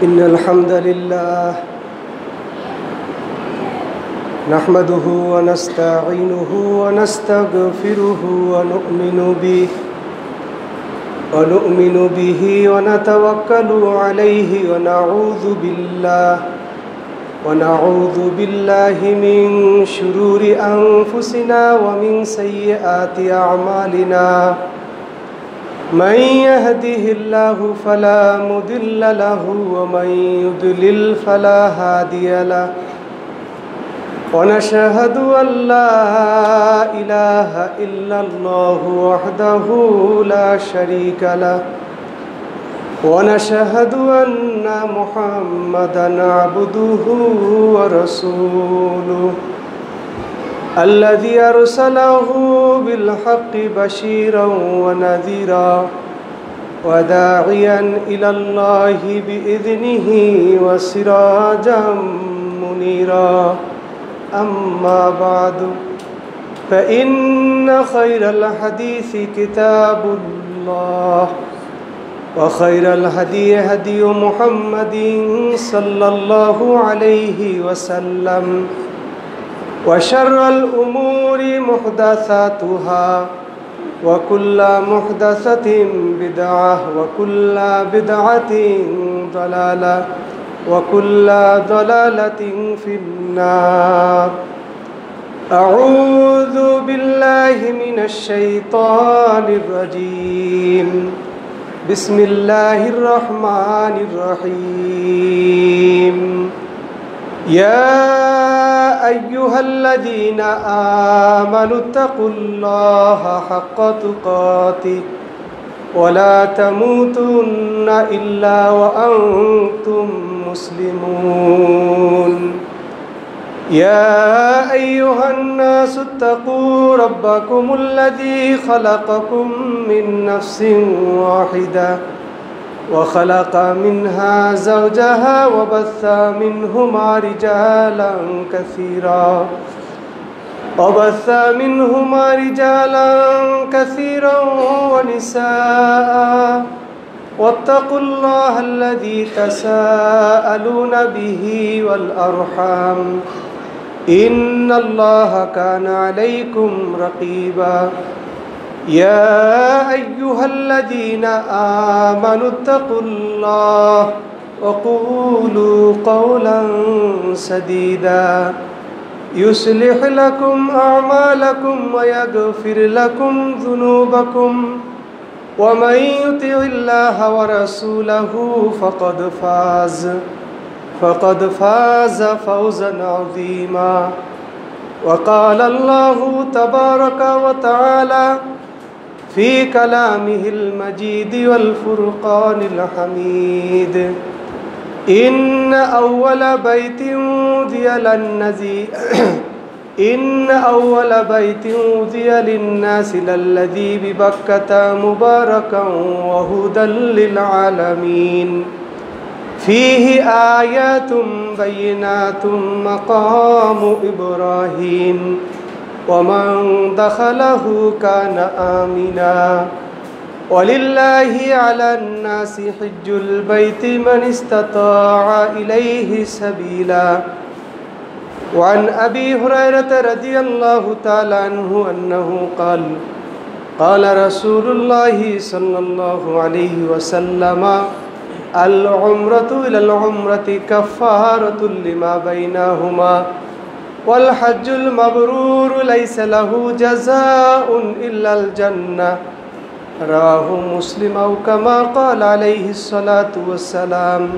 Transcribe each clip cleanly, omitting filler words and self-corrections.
إن الحمد لله نحمده ونستعينه ونستغفره ونؤمن به ونتوكل عليه ونعوذ بالله من شرور أنفسنا ومن سيئات أعمالنا من يهده الله فلا مضل له ومن يضلل فلا هادي له ونشهد أن لا إله إلا الله وحده لا شريك له ونشهد أن محمدا عبده ورسوله الذي أرسله بالحق بشيرا ونذيرا وداعيا إلى الله بإذنه وسراجا منيرا أما بعد فإن خير الحديث كتاب الله وخير الهدي هدي محمد صلى الله عليه وسلم وشر الأمور محدثاتها وكل محدثة بدعة وكل بدعة ضلالة وكل ضلالة في النار أعوذ بالله من الشيطان الرجيم بسم الله الرحمن الرحيم يا أيها الذين آمنوا اتقوا الله حق تقاته ولا تموتن إلا وأنتم مسلمون يا أيها الناس اتقوا ربكم الذي خلقكم من نفس واحدة وخلق منها زوجها وبث منهما رجالا كثيرا ونساء واتقوا الله الذي تساءلون به والأرحام إن الله كان عليكم رقيبا يا أيها الذين آمنوا اتقوا الله وقولوا قولا سديدا يصلح لكم أعمالكم ويغفر لكم ذنوبكم ومن يطع الله ورسوله فقد فاز فوزا عظيما وقال الله تبارك وتعالى في كلامه المجيد والفرقان الحميد إن أول بيت وضع للناس للذي ببكة مباركا وهدى للعالمين فيه آيات بينات مقام إبراهيم ومن دخله كان آمنا ولله على الناس حج البيت من استطاع إليه سبيلا وعن أبي هريرة رضي الله تعالى عنه أنه قال رسول الله صلى الله عليه وسلم العمرة إلى العمرة كفارة لما بينهما والحج المبرور ليس له جزاء إلا الجنة رواه مسلم أو كما قال عليه الصلاة والسلام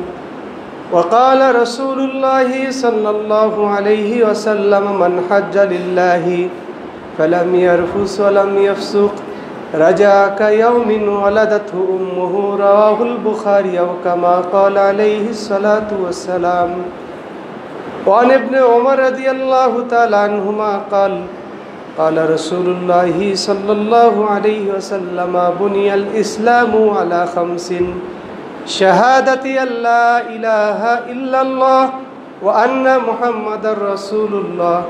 وقال رسول الله صلى الله عليه وسلم من حج لله فلم يرفث ولم يفسق رجع كيوم ولدته أمه رواه البخاري أو كما قال عليه الصلاة والسلام وعن ابن عمر رضي الله تعالى عنهما قال رسول الله صلى الله عليه وسلم بني الإسلام على 5 شهادة أن لا إله إلا الله وأن محمد رسول الله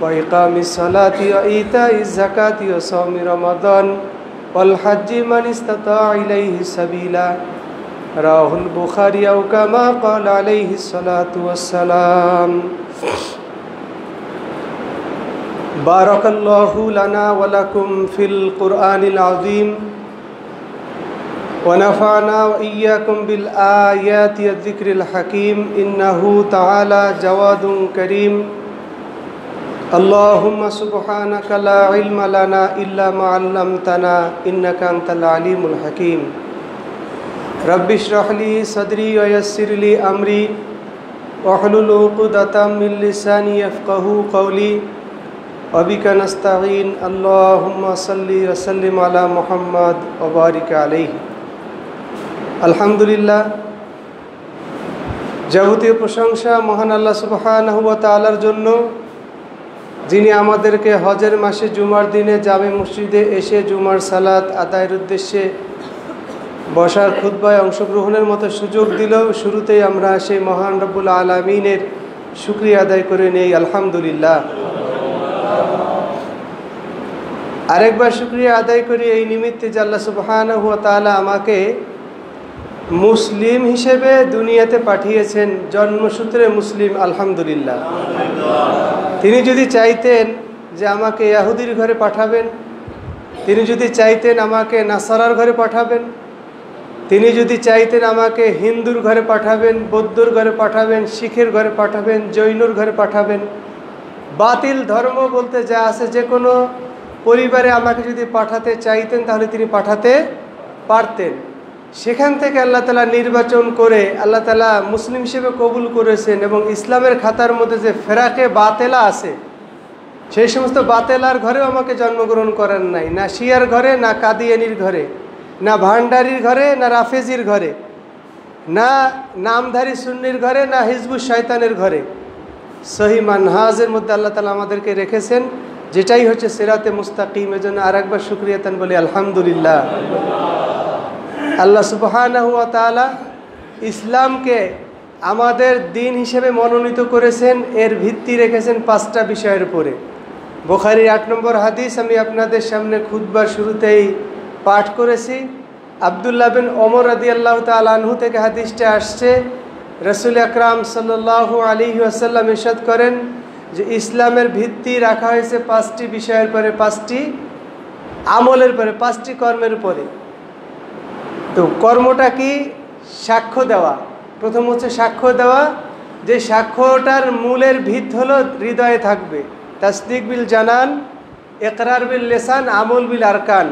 وإقام الصلاة وإيتاء الزكاة وصوم رمضان والحج من استطاع إليه سبيلا রাহুল বুখারী আও কামা ক্বাল আলাইহিস সালাতু ওয়াস সালাম। বারাকাল্লাহু লানা ওয়া লাকুম ফিল কুরআনিল আযীম ওয়া নাফা'না ওয়া ইয়্যাকুম বিল আয়াতি ওয়ায যিকরিল হাকীম ইন্নাহু তাআলা জাওয়াদুন কারীম। আল্লাহুম্মা সুবহানাকা লা ইলমা লানা ইল্লা মা 'আল্লামতানা ইন্নাকা আনতাল আলিমুল হাকীম। রব্বি ইশরাহ লি সাদরি ওয়া ইয়াসসির লি আমরি ওয়াহলুল উকদাতাম মিন লিসানি ইয়াফকাহু কওলি ওয়া বিকা নাস্তাঈন। আল্লাহুম্মা সাল্লি ওয়া সাল্লিম আলা মুহাম্মাদ ওয়া বারিক আলাইহি। আলহামদুলিল্লাহ, যাবতীয় প্রশংসা মহান আল্লাহ সুবহানাহু ওয়া তাআলার জন্য, যিনি আমাদেরকে হজের মাসে জুমার দিনে জামে মসজিদে এসে জুমার সালাত আদায়ের উদ্দেশ্যে বসার খুতবায় অংশগ্রহণের মতো সুযোগ দিল। শুরুতেই আমরা সেই মহান রব্বুল আলামিনের শুকরিয়া আদায় করে নেই, আলহামদুলিল্লাহ। আরেকবার শুকরিয়া আদায় করি এই নিমিত্তে যে আল্লাহ সুবহানাহু ওয়া তাআলা আমাকে মুসলিম হিসেবে দুনিয়াতে পাঠিয়েছেন, জন্মসূত্রে মুসলিম, আলহামদুলিল্লাহ। তিনি যদি চাইতেন যে আমাকে ইহুদির ঘরে পাঠাবেন, তিনি যদি চাইতেন আমাকে নাসারার ঘরে পাঠাবেন, তিনি যদি চাইতেন আমাকে হিন্দুর ঘরে পাঠাবেন, বৌদ্ধর ঘরে পাঠাবেন, শিখের ঘরে পাঠাবেন, জৈনর ঘরে পাঠাবেন, বাতিল ধর্ম বলতে যা আছে যে কোনো পরিবারে আমাকে যদি পাঠাতে চাইতেন তাহলে তিনি পাঠাতে পারতেন। সেখান থেকে আল্লাহ তাআলা নির্বাচন করে আল্লাহ তাআলা মুসলিম হিসেবে কবুল করেছেন এবং ইসলামের খাতার মধ্যে যে ফেরাকে বাতেলা আছে সেই সমস্ত বাতেলার ঘরেও আমাকে জন্মগ্রহণ করেন নাই, না শিয়ার ঘরে, না কাদিয়ানির ঘরে, না ভান্ডারির ঘরে, না রাফেজির ঘরে, না নামধারী সুন্নির ঘরে, না হিজবুশ শয়তানের ঘরে। সহি মানহাজের মধ্যে আল্লাহ তাআলা আমাদেরকে রেখেছেন, যেটাই হচ্ছে সিরাতে মুস্তাকিম। এজন্য আরেকবার শুকরিয়া তান বলি আলহামদুলিল্লাহ। আল্লাহ সুবহানাহু ওয়া তাআলা ইসলামকে আমাদের দিন হিসেবে মনোনীত করেছেন, এর ভিত্তি রেখেছেন 5টা বিষয়ের উপরে। বুখারীর 8 নম্বর হাদিস আমি আপনাদের সামনে খুতবার শুরুতেই পাঠ করেছি। আব্দুল্লাহ বিন ওমর রাদিয়াল্লাহু তাআলা আনহু থেকে হাদিসটা আসছে। রাসূল আকরাম সাল্লাল্লাহু আলাইহি ওয়াসাল্লাম ইরশাদ করেন যে ইসলামের ভিত্তি রাখা হয়েছে 5টি বিষয়ের পরে, 5টি আমলের পরে, 5টি কর্মের উপরে। তো কর্মটা কি? সাক্ষ্য দেওয়া। প্রথম হচ্ছে সাক্ষ্য দেওয়া, যে সাক্ষ্যটার মূলের ভিত হলো হৃদয়ে থাকবে। তাসদিক বিল জানান, ইকরার বিল লিসান, আমল বিল আরকান।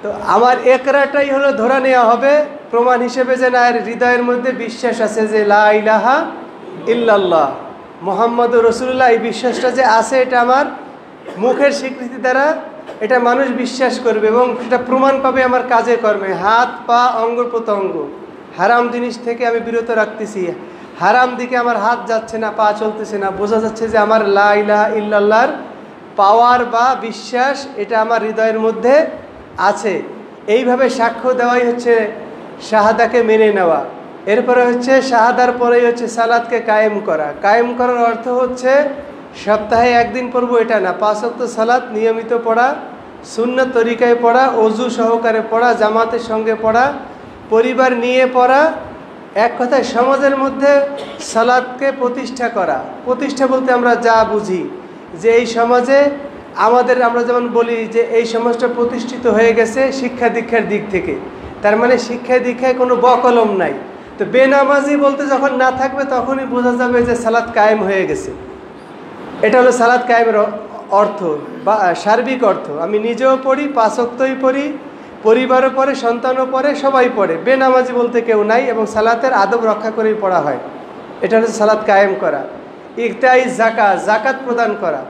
তো আমার ইকরারটাই হলো ধরে নেওয়া হবে প্রমাণ হিসেবে যে না, এর হৃদয়ের মধ্যে বিশ্বাস আছে যে লা ইলাহা ইল্লাল্লাহ মুহাম্মাদুর রাসূলুল্লাহ, এই বিশ্বাসটা যে আছে এটা আমার মুখের স্বীকৃতি দ্বারা এটা মানুষ বিশ্বাস করবে এবং সেটা প্রমাণ পাবে আমার কাজে কর্মে। হাত পা অঙ্গ প্রত্যঙ্গ হারাম জিনিস থেকে আমি বিরত রাখতেছি, হারাম দিকে আমার হাত যাচ্ছে না, পা চলতেছে না, বোঝা যাচ্ছে যে আমার লা ইলাহা ইল্লাল্লাহর পাওয়ার বা বিশ্বাস এটা আমার হৃদয়ের মধ্যে আছে। এইভাবে সাক্ষ্য দেওয়াই হচ্ছে শাহাদাকে মেনে নেওয়া। এরপরে হচ্ছে শাহাদার পরেই হচ্ছে সালাতকে কায়েম করা। কায়েম করার অর্থ হচ্ছে সপ্তাহে একদিন পড়বো এটা না, 5 ওয়াক্ত সালাত নিয়মিত পড়া, সুন্নাত তরিকায় পড়া, অজু সহকারে পড়া, জামাতের সঙ্গে পড়া, পরিবার নিয়ে পড়া। এক কথায় সমাজের মধ্যে সালাতকে প্রতিষ্ঠা করা। প্রতিষ্ঠা বলতে আমরা যা বুঝি যে এই সমাজে আমরা যেমন বলি যে এই সমাজটা প্রতিষ্ঠিত হয়ে গেছে শিক্ষা দীক্ষার দিক থেকে, তার মানে শিক্ষা দীক্ষায় কোনো বকলম নাই। তো বেনামাজি বলতে যখন না থাকবে তখনই বোঝা যাবে যে সালাত কায়েম হয়ে গেছে। এটা হলো সালাত কায়েমের অর্থ বা সার্বিক অর্থ। আমি নিজেও পড়ি, 5 ওয়াক্তই পড়ি, পরিবারও পড়ে, সন্তানও পড়ে, সবাই পড়ে, বেনামাজি বলতে কেউ নাই এবং সালাতের আদব রক্ষা করেই পড়া হয়। এটা হচ্ছে সালাত কায়েম করা। ইকতাই যাকাত, যাকাত প্রদান করা।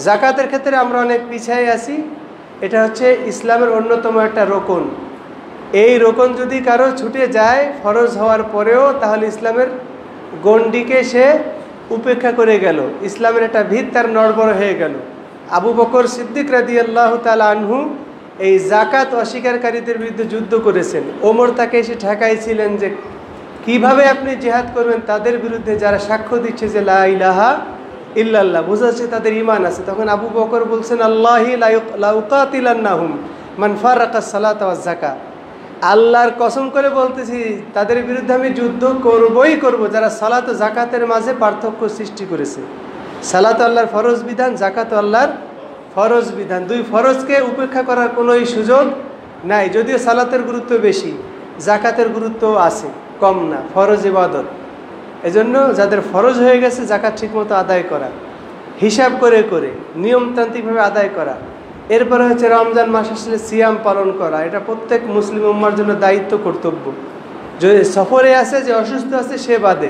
যাকাতের ক্ষেত্রে আমরা অনেক পিছিয়ে আছি। এটা হচ্ছে ইসলামের অন্যতম একটা রোকন। এই রোকন যদি কারো ছুটে যায় ফরজ হওয়ার পরেও, তাহলে ইসলামের গণ্ডিকে সে উপেক্ষা করে গেল, ইসলামের একটা ভিত তার নড়বড় হয়ে গেল। আবু বকর সিদ্দিক রাদিয়াল্লাহু তাআলা আনহু এই যাকাত অস্বীকারীদের বিরুদ্ধে যুদ্ধ করেছেন। ওমর তাকে এসে ঠেকাইছিলেন যে কিভাবে আপনি জিহাদ করবেন তাদের বিরুদ্ধে যারা সাক্ষ্য দিচ্ছে যে লা ইলাহা ইল্লাল্লাহ, বোঝা যাচ্ছে তাদের ঈমান আছে। তখন আবু বকর বলছেন আল্লাহি লা উকাতিলান্নাহুম মান ফারাকা সালাত ওয়াজ যাকাত, আল্লাহর কসম করে বলতেছি, তাদের বিরুদ্ধে আমি যুদ্ধ করবই করব যারা সালাত ও জাকাতের মাঝে পার্থক্য সৃষ্টি করেছে। সালাত আল্লাহর ফরজ বিধান, জাকাত আল্লাহর ফরজ বিধান, দুই ফরজকে উপেক্ষা করার কোনোই সুযোগ নাই। যদিও সালাতের গুরুত্ব বেশি, জাকাতের গুরুত্ব আছে, কম না, ফরজ ইবাদত। এজন্য যাদের ফরজ হয়ে গেছে জাকাত ঠিকমতো আদায় করা, হিসাব করে করে নিয়মতান্ত্রিকভাবে আদায় করা। এরপরে হচ্ছে রমজান মাস আসলে সিয়াম পালন করা, এটা প্রত্যেক মুসলিম উম্মার জন্য দায়িত্ব, কর্তব্য। যে সফরে আছে, যে অসুস্থ আছে, সে বাদে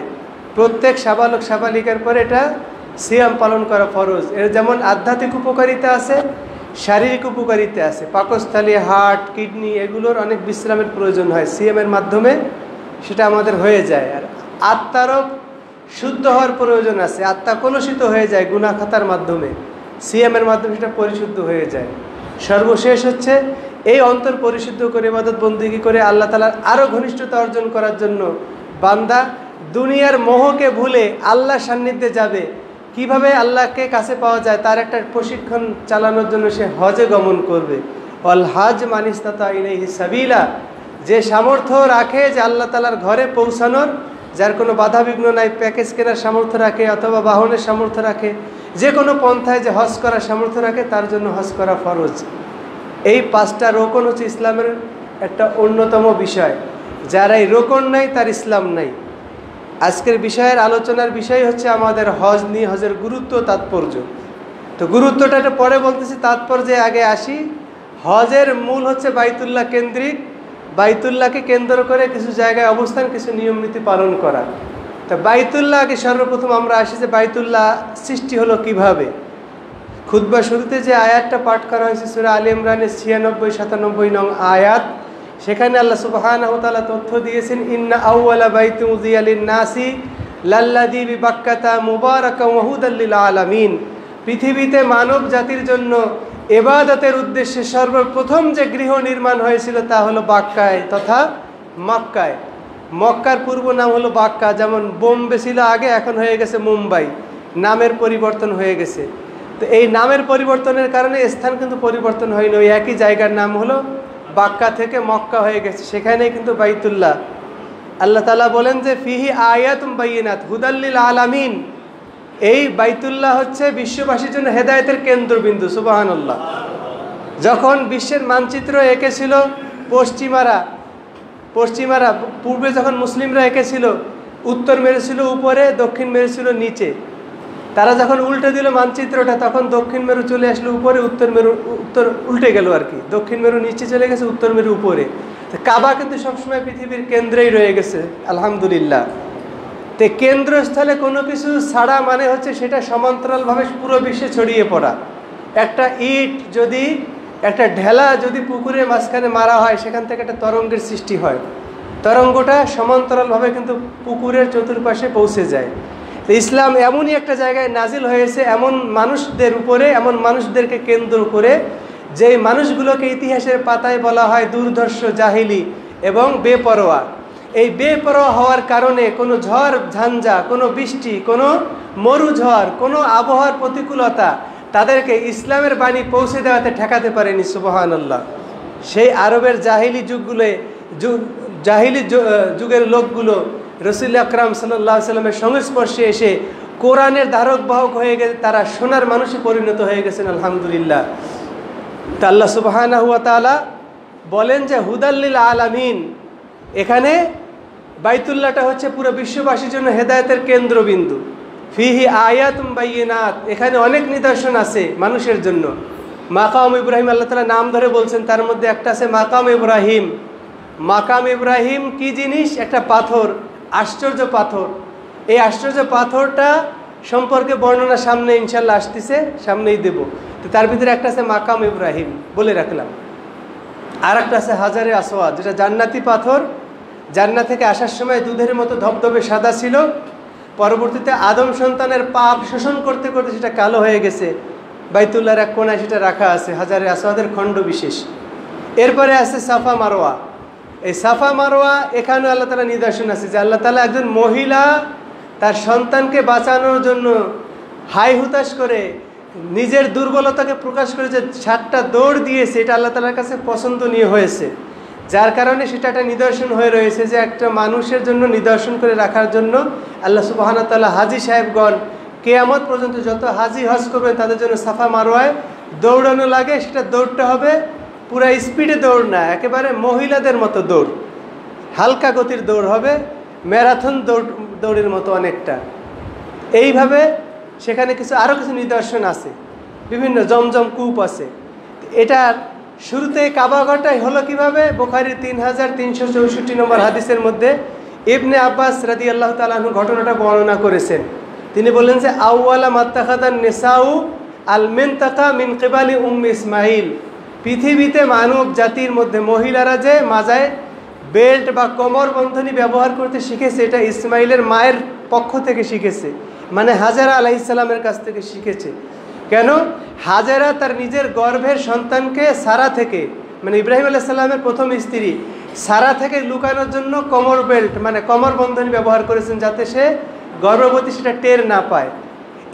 প্রত্যেক সাবালক সাবালিকার পরে এটা সিয়াম পালন করা ফরজ। এর যেমন আধ্যাত্মিক উপকারিতা আছে, শারীরিক উপকারিতা আছে। পাকস্থলী, হার্ট, কিডনি এগুলোর অনেক বিশ্রামের প্রয়োজন হয়, সিয়ামের মাধ্যমে সেটা আমাদের হয়ে যায়। আর আত্মারও শুদ্ধ হওয়ার প্রয়োজন আছে, আত্মা কলুষিত হয়ে যায় গুনাহ খাতার মাধ্যমে, সিয়ামের মাধ্যমে সেটা পরিশুদ্ধ হয়ে যায়। সর্বশেষ হচ্ছে এই অন্তর পরিশুদ্ধ করে ইবাদত বন্দেগী করে আল্লাহ তাআলার আরও ঘনিষ্ঠতা অর্জন করার জন্য বান্দা দুনিয়ার মোহকে ভুলে আল্লাহর সান্নিধ্যে যাবে। কিভাবে আল্লাহকে কাছে পাওয়া যায় তার একটা প্রশিক্ষণ চালানোর জন্য সে হজে গমন করবে। অল হাজ মানিস্তাতা ইলাইহি সাবিলা, যে সামর্থ্য রাখে যে আল্লাহ তাআলার ঘরে পৌঁছানোর, যার কোনো বাধা বিঘ্ন নাই, প্যাকেজ কেনার সামর্থ্য রাখে অথবা বাহনের সামর্থ্য রাখে, যে কোনো পন্থায় যে হজ করার সামর্থ্য রাখে, তার জন্য হজ করা ফরজ। এই পাঁচটা রোকন হচ্ছে ইসলামের একটা অন্যতম বিষয়। যার এই রোকন নাই তার ইসলাম নাই। আজকের বিষয়ের আলোচনার বিষয় হচ্ছে আমাদের হজ নিয়ে, হজের গুরুত্ব, তাৎপর্য। তো গুরুত্বটা একটু পরে বলতেছি, তাৎপর্যে আগে আসি। হজের মূল হচ্ছে বাইতুল্লাহ কেন্দ্রিক, বাইতুল্লাহকে কেন্দ্র করে কিছু জায়গায় অবস্থান, কিছু নিয়ম নীতি পালন করা। তা বাইতুল্লাহ আগে সর্বপ্রথম আমরা আসি যে বাইতুল্লাহ সৃষ্টি হলো কিভাবে। খুতবা শুরুতে যে আয়াতটা পাঠ করা হয়েছে সূরা আলে ইমরানের ৯৬-৯৭ নং আয়াত, সেখানে আল্লাহ সুবহানাহু ওয়া তাআলা তথ্য দিয়েছেন, ইন্না আউওয়ালা বাইতিন উযিয়া লিন-নাসি লাল্লাযী বিবাক্কাতা মুবারাকান ওয়া হুদাল লিল আলামিন। পৃথিবীতে মানব জাতির জন্য ইবাদতের উদ্দেশ্যে সর্বপ্রথম যে গৃহ নির্মাণ হয়েছিল তা হলো বাক্কায় তথা মক্কায়। মক্কার পূর্ব নাম হলো বাক্কা, যেমন বোম্বে ছিল আগে, এখন হয়ে গেছে মুম্বাই, নামের পরিবর্তন হয়ে গেছে। তো এই নামের পরিবর্তনের কারণে স্থান কিন্তু পরিবর্তন হয়নি, ওই একই জায়গার নাম হলো বাক্কা থেকে মক্কা হয়ে গেছে, সেখানেই কিন্তু বাইতুল্লাহ। আল্লাহ তাআলা বলেন যে ফিহি আয়াতুম বাইয়িনাত হুদাল লিল আলামিন, এই বাইতুল্লাহ হচ্ছে বিশ্ববাসীর জন্য হেদায়েতের কেন্দ্রবিন্দু। সুবহানাল্লাহ। যখন বিশ্বের মানচিত্র এঁকেছিল পশ্চিমারা পূর্বে যখন মুসলিমরা এঁকেছিল, উত্তর মেরেছিল উপরে, দক্ষিণ মেরেছিল নিচে। তারা যখন উল্টে দিল মানচিত্রটা, তখন দক্ষিণ মেরু চলে আসলো উপরে, উত্তর উল্টে গেল আর কি, দক্ষিণ মেরু নিচে চলে গেছে, উত্তর মেরু উপরে। তো কাবা কিন্তু সবসময় পৃথিবীর কেন্দ্রেই রয়ে গেছে, আলহামদুলিল্লাহ। তো কেন্দ্রস্থলে কোনো কিছু ছাড়া মানে হচ্ছে সেটা সমান্তরালভাবে পুরো বিশ্বে ছড়িয়ে পড়া। একটা ইট যদি, একটা ঢেলা যদি পুকুরের মাঝখানে মারা হয়, সেখান থেকে একটা তরঙ্গের সৃষ্টি হয়, তরঙ্গটা সমান্তরালভাবে কিন্তু পুকুরের চতুর্পাশে পৌঁছে যায়। তো ইসলাম এমনই একটা জায়গায় নাজিল হয়েছে এমন মানুষদের উপরে, এমন মানুষদেরকে কেন্দ্র করে, যেই মানুষগুলোকে ইতিহাসের পাতায় বলা হয় দুর্ধর্ষ, জাহিলি এবং বেপরোয়া। এই বেপরোয়া হওয়ার কারণে কোনো ঝড় ঝঞ্ঝা, কোনো বৃষ্টি, কোনো মরুঝড়, কোনো আবহাওয়ার প্রতিকূলতা তাদেরকে ইসলামের বাণী পৌঁছে দেওয়াতে ঠেকাতে পারেনি। সুবহানাল্লাহ। সেই আরবের জাহিলি যুগের লোকগুলো রাসূল আকরাম সাল্লাল্লাহু আলাইহি সাল্লামের সংস্পর্শে এসে কোরআনের ধারক বাহক হয়ে গেছে, তারা সোনার মানুষে পরিণত হয়ে গেছেন, আলহামদুলিল্লাহ। তা আল্লাহ সুবহানাহু ওয়া তাআলা বলেন যে হুদাল লিল আলামিন, এখানে বাইতুল্লাহটা হচ্ছে পুরো বিশ্ববাসীর জন্য হেদায়েতের কেন্দ্রবিন্দু। ফিহি আয়াতুম বাইয়িনাত, এখানে অনেক নিদর্শন আছে মানুষের জন্য। মাকাম ইব্রাহিম আল্লাহ তাআলা নাম ধরে বলছেন, তার মধ্যে একটা আছে মাকাম ইব্রাহিম। মাকাম ইব্রাহিম কি জিনিস? একটা পাথর, আশ্চর্য পাথর। এই আশ্চর্য পাথরটা সম্পর্কে বর্ণনা সামনে ইনশাল্লাহ আসতেছে, সামনেই দেব। তো তার ভিতরে একটা আছে মাকাম ইব্রাহিম, বলে রাখলাম। আর একটা আছে হাজারে আসওয়াদ, যেটা জান্নাতি পাথর। জান্নাত থেকে আসার সময় দুধের মতো ধবধবে সাদা ছিল, পরবর্তীতে আদম সন্তানের পাপ শোষণ করতে করতে সেটা কালো হয়ে গেছে। বাইতুল্লাহর এক কোণায় সেটা রাখা আছে, হাজারে আসওয়াদের খণ্ড বিশেষ। এরপরে আছে সাফা মারোয়া। এই সাফা মারোয়া, এখানেও আল্লাহ তাআলা নিদর্শন আছে যে আল্লাহ তাআলা একজন মহিলা তার সন্তানকে বাঁচানোর জন্য হাই হুতাশ করে নিজের দুর্বলতাকে প্রকাশ করে যে 7টা দৌড় দিয়েছে, এটা আল্লাহ তাআলার কাছে পছন্দনীয় হয়েছে। যার কারণে সেটা একটা নিদর্শন হয়ে রয়েছে যে একটা মানুষের জন্য নিদর্শন করে রাখার জন্য আল্লাহ সুবহানাহু ওয়া তাআলা হাজী সাহেবগণ কিয়ামত পর্যন্ত যত হাজী হজ করবেন তাদের জন্য সাফা মারওয়ায় দৌড়ানো লাগে, সেটা দৌড়টা হবে পুরা স্পিডে দৌড় না, একেবারে মহিলাদের মতো দৌড়, হালকা গতির দৌড় হবে, ম্যারাথন দৌড়ের মতো অনেকটা। এইভাবে সেখানে আরও কিছু নিদর্শন আছে, বিভিন্ন জমজম কূপ আছে। এটার শুরুতে কাবাঘরটাই হলো কিভাবে? বুখারীর 3364 নম্বর হাদিসের মধ্যে ইবনে আব্বাস রাদিয়াল্লাহু তাআলা আনহু ঘটনাটা বর্ণনা করেছেন। তিনি বললেন যে আউয়ালা মাত্তাখাদান নিসাউ আল মিনতাকা মিন কিবালি ইসমাইল, পৃথিবীতে মানব জাতির মধ্যে মহিলারা যে মাজায় বেল্ট বা কোমর বন্ধনী ব্যবহার করতে শিখেছে, এটা ইসমাইলের মায়ের পক্ষ থেকে শিখেছে, মানে হাজেরা আলাইহিস সালামের কাছ থেকে শিখেছে। কেন? হাজেরা তার নিজের গর্ভের সন্তানকে সারা থেকে, মানে ইব্রাহিম আলাইহিস সালামের প্রথম স্ত্রী সারা থেকে লুকানোর জন্য কোমর বেল্ট মানে কোমর বন্ধনী ব্যবহার করেছেন, যাতে সে গর্ভবতী সেটা টের না পায়।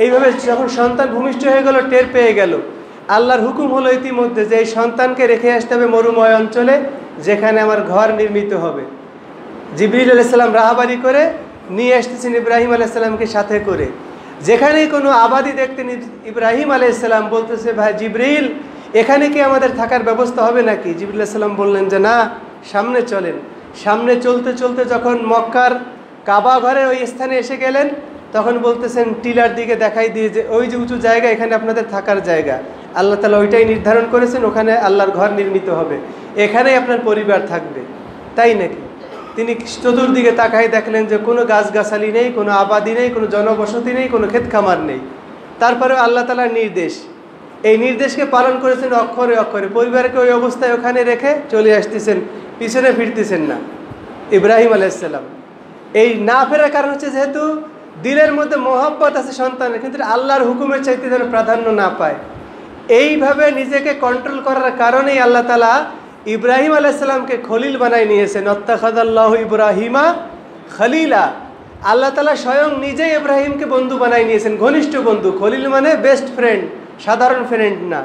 এইভাবে যখন সন্তান ভূমিষ্ঠ হয়ে গেল, টের পেয়ে গেল, আল্লাহর হুকুম হলো ইতিমধ্যে যে এই সন্তানকে রেখে আসতে হবে মরুময় অঞ্চলে, যেখানে আমার ঘর নির্মিত হবে। জিবরিল আলাইহিস সালাম রাহাবারি করে নিয়ে আসতেছেন ইব্রাহিম আলাইহিস সালামকে সাথে করে। যেখানেই কোনো আবাদি দেখতেন ইব্রাহিম আলাইহিস সালাম বলতেছে, ভাই জিবরিল, এখানে কি আমাদের থাকার ব্যবস্থা হবে নাকি? জিবরিল আলাইহিস সালাম বললেন যে না, সামনে চলেন। সামনে চলতে চলতে যখন মক্কার কাবা ঘরের ওই স্থানে এসে গেলেন, তখন বলতেছেন টিলার দিকে দেখাই দিয়ে যে ওই যে উঁচু জায়গা, এখানে আপনাদের থাকার জায়গা, আল্লাহ তাআলা ওইটাই নির্ধারণ করেছেন, ওখানে আল্লাহর ঘর নির্মিত হবে, এখানেই আপনার পরিবার থাকবে। তাই নাকি? তিনি চতুর্দিকে তাকাই দেখলেন যে কোনো গাছগাছালি নেই, কোনো আবাদি নেই, কোনো জনবসতি নেই, কোনো ক্ষেত খামার নেই। তারপরেও আল্লাহ তাআলার নির্দেশ, এই নির্দেশকে পালন করেছেন অক্ষরে অক্ষরে। পরিবারকে ওই অবস্থায় ওখানে রেখে চলে আসতেছেন, পিছনে ফিরতেছেন না ইব্রাহিম আলাইহিস সালাম। এই না ফেরার কারণ হচ্ছে যেহেতু দিলের মধ্যে মোহাব্বত আছে সন্তানের, কিন্তু আল্লাহর হুকুমের চাইতে যেন প্রাধান্য না পায়। এইভাবে নিজেকে কন্ট্রোল করার কারণেই আল্লাহ তাআলা ইব্রাহিম আলাইহিস সালামকে খলিল বানাই নিয়েছেন। অত্তাখাযাল্লাহু ইব্রাহিমা খলিলা, আল্লাহ তাআলা স্বয়ং নিজেই ইব্রাহিমকে বন্ধু বানাই নিয়েছেন, ঘনিষ্ঠ বন্ধু। খলিল মানে বেস্ট ফ্রেন্ড, সাধারণ ফ্রেন্ড না,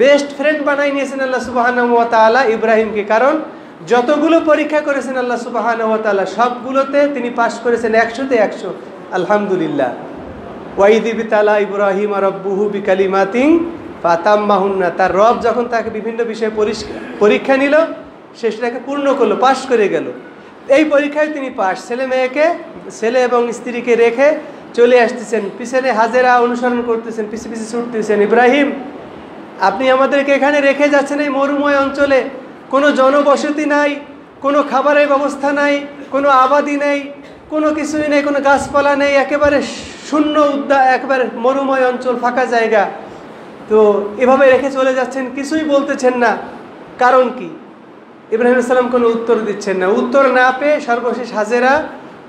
বেস্ট ফ্রেন্ড বানাই নিয়েছেন আল্লাহ সুবহানাহু ওয়া তাআলা ইব্রাহিমকে। কারণ যতগুলো পরীক্ষা করেছেন আল্লাহ সুবহানাহু ওয়া তাআলা, সবগুলোতে তিনি পাশ করেছেন 100তে 100, আলহামদুলিল্লাহ। ওয়াইদ ইবতালা ইব্রাহিম রাব্বুহু বিকালিমাতিন ফাতাম্মাহুন্না, তার রব যখন তাকে বিভিন্ন বিষয়ে পরীক্ষা নিল, সে সেটাকে পূর্ণ করলো, পাশ করে গেল। এই পরীক্ষায় তিনি পাশ। ছেলে এবং স্ত্রীকে রেখে চলে আসতেছেন, পিছনে হাজেরা অনুসরণ করতেছেন, পিছে পিছে ছুটতেছেন, ইব্রাহিম আপনি আমাদেরকে এখানে রেখে যাচ্ছেন এই মরুময় অঞ্চলে, কোনো জনবসতি নাই, কোনো খাবারের ব্যবস্থা নাই, কোনো আবাদি নেই, কোনো কিছুই নেই, কোনো গাছপালা নেই, একেবারে শূন্য উদ্যান, একেবারে মরুময় অঞ্চল, ফাঁকা জায়গা। তো এভাবে রেখে চলে যাচ্ছেন, কিছুই বলতেছেন না, কারণ কি? ইব্রাহিম আলাইহিস সালাম কোনো উত্তর দিচ্ছেন না। উত্তর না পেয়ে সর্বশেষ হাজেরা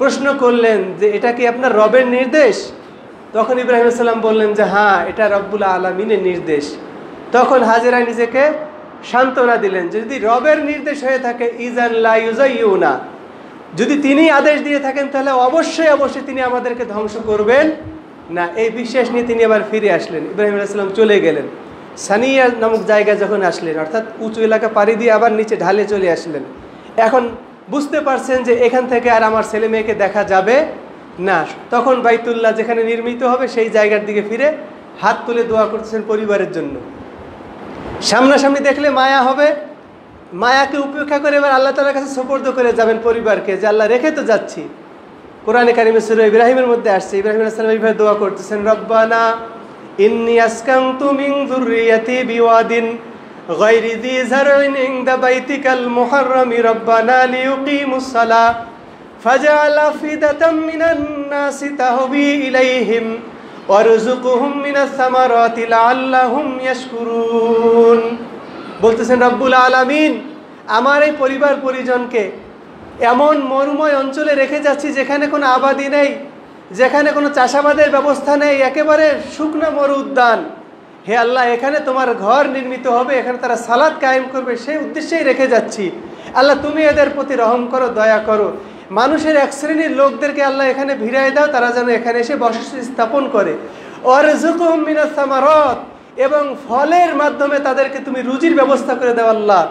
প্রশ্ন করলেন যে এটা কি আপনার রবের নির্দেশ? তখন ইব্রাহিম আলাইহিস সালাম বললেন যে হ্যাঁ, এটা রব্বুল আলামিনের নির্দেশ। তখন হাজেরা নিজেকে সান্ত্বনা দিলেন, যদি রবের নির্দেশ হয়ে থাকে ইজান লা ইউজাইয়ুনা, যদি তিনি আদেশ দিয়ে থাকেন তাহলে অবশ্যই অবশ্যই তিনি আমাদেরকে ধ্বংস করবেন না। এই বিশ্বাস নিয়ে তিনি আবার ফিরে আসলেন। ইব্রাহিম আলাইহিস সালাম চলে গেলেন, সানিয়া নামক জায়গায় যখন আসলেন, অর্থাৎ উঁচু এলাকা পাড়ি দিয়ে আবার নিচে ঢালে চলে আসলেন। এখন বুঝতে পারছেন যে এখান থেকে আর আমার ছেলে মেয়েকে দেখা যাবে না। তখন বাইতুল্লাহ যেখানে নির্মিত হবে সেই জায়গার দিকে ফিরে হাত তুলে দোয়া করতেছেন পরিবারের জন্য। সামনাসামনি দেখলে মায়া হবে, মায়াকে উপেক্ষা করে এবার আল্লাহ তাআলার কাছে সুপর্দ করে যাবেন পরিবারকে, যে আল্লাহ রেখে তো যাচ্ছি। কোরআনে কারিমে সূরা ইব্রাহিমের মধ্যে আসছে, ইব্রাহিম আলাইহিস সালাম এইভাবে দোয়া করতেছেন, রব্বানা ইন্নী আসকানতু মিন যুররিয়াতি বিওয়াদিন গায়রি যী যারইন ইনদা বাইতিকাল মুহাররামি রব্বানা লিয়ুকিমুস সালাহ ফাজআল আফিদাতাম মিনান নাসি তাহবি ইলাইহিম ওয়ারযুকহুম মিনাস সামারাতি লাআল্লাহুম ইয়াশকুরুন। বলতেছেন রব্বুল আলামিন, আমার এই পরিবার পরিজনকে এমন মরুময় অঞ্চলে রেখে যাচ্ছি যেখানে কোনো আবাদি নেই, যেখানে কোনো চাষাবাদের ব্যবস্থা নেই, একেবারে শুকনো মরু উদ্যান। হে আল্লাহ, এখানে তোমার ঘর নির্মিত হবে, এখানে তারা সালাত কায়েম করবে, সেই উদ্দেশ্যেই রেখে যাচ্ছি। আল্লাহ তুমি এদের প্রতি রহম করো, দয়া করো। মানুষের এক শ্রেণীর লোকদেরকে আল্লাহ এখানে ভিড়াই দাও, তারা যেন এখানে এসে বসতি স্থাপন করে। ওয়ারযুকহুম মিনাস সামারাত, এবং ফলের মাধ্যমে তাদেরকে তুমি রুজির ব্যবস্থা করে দাও আল্লাহ।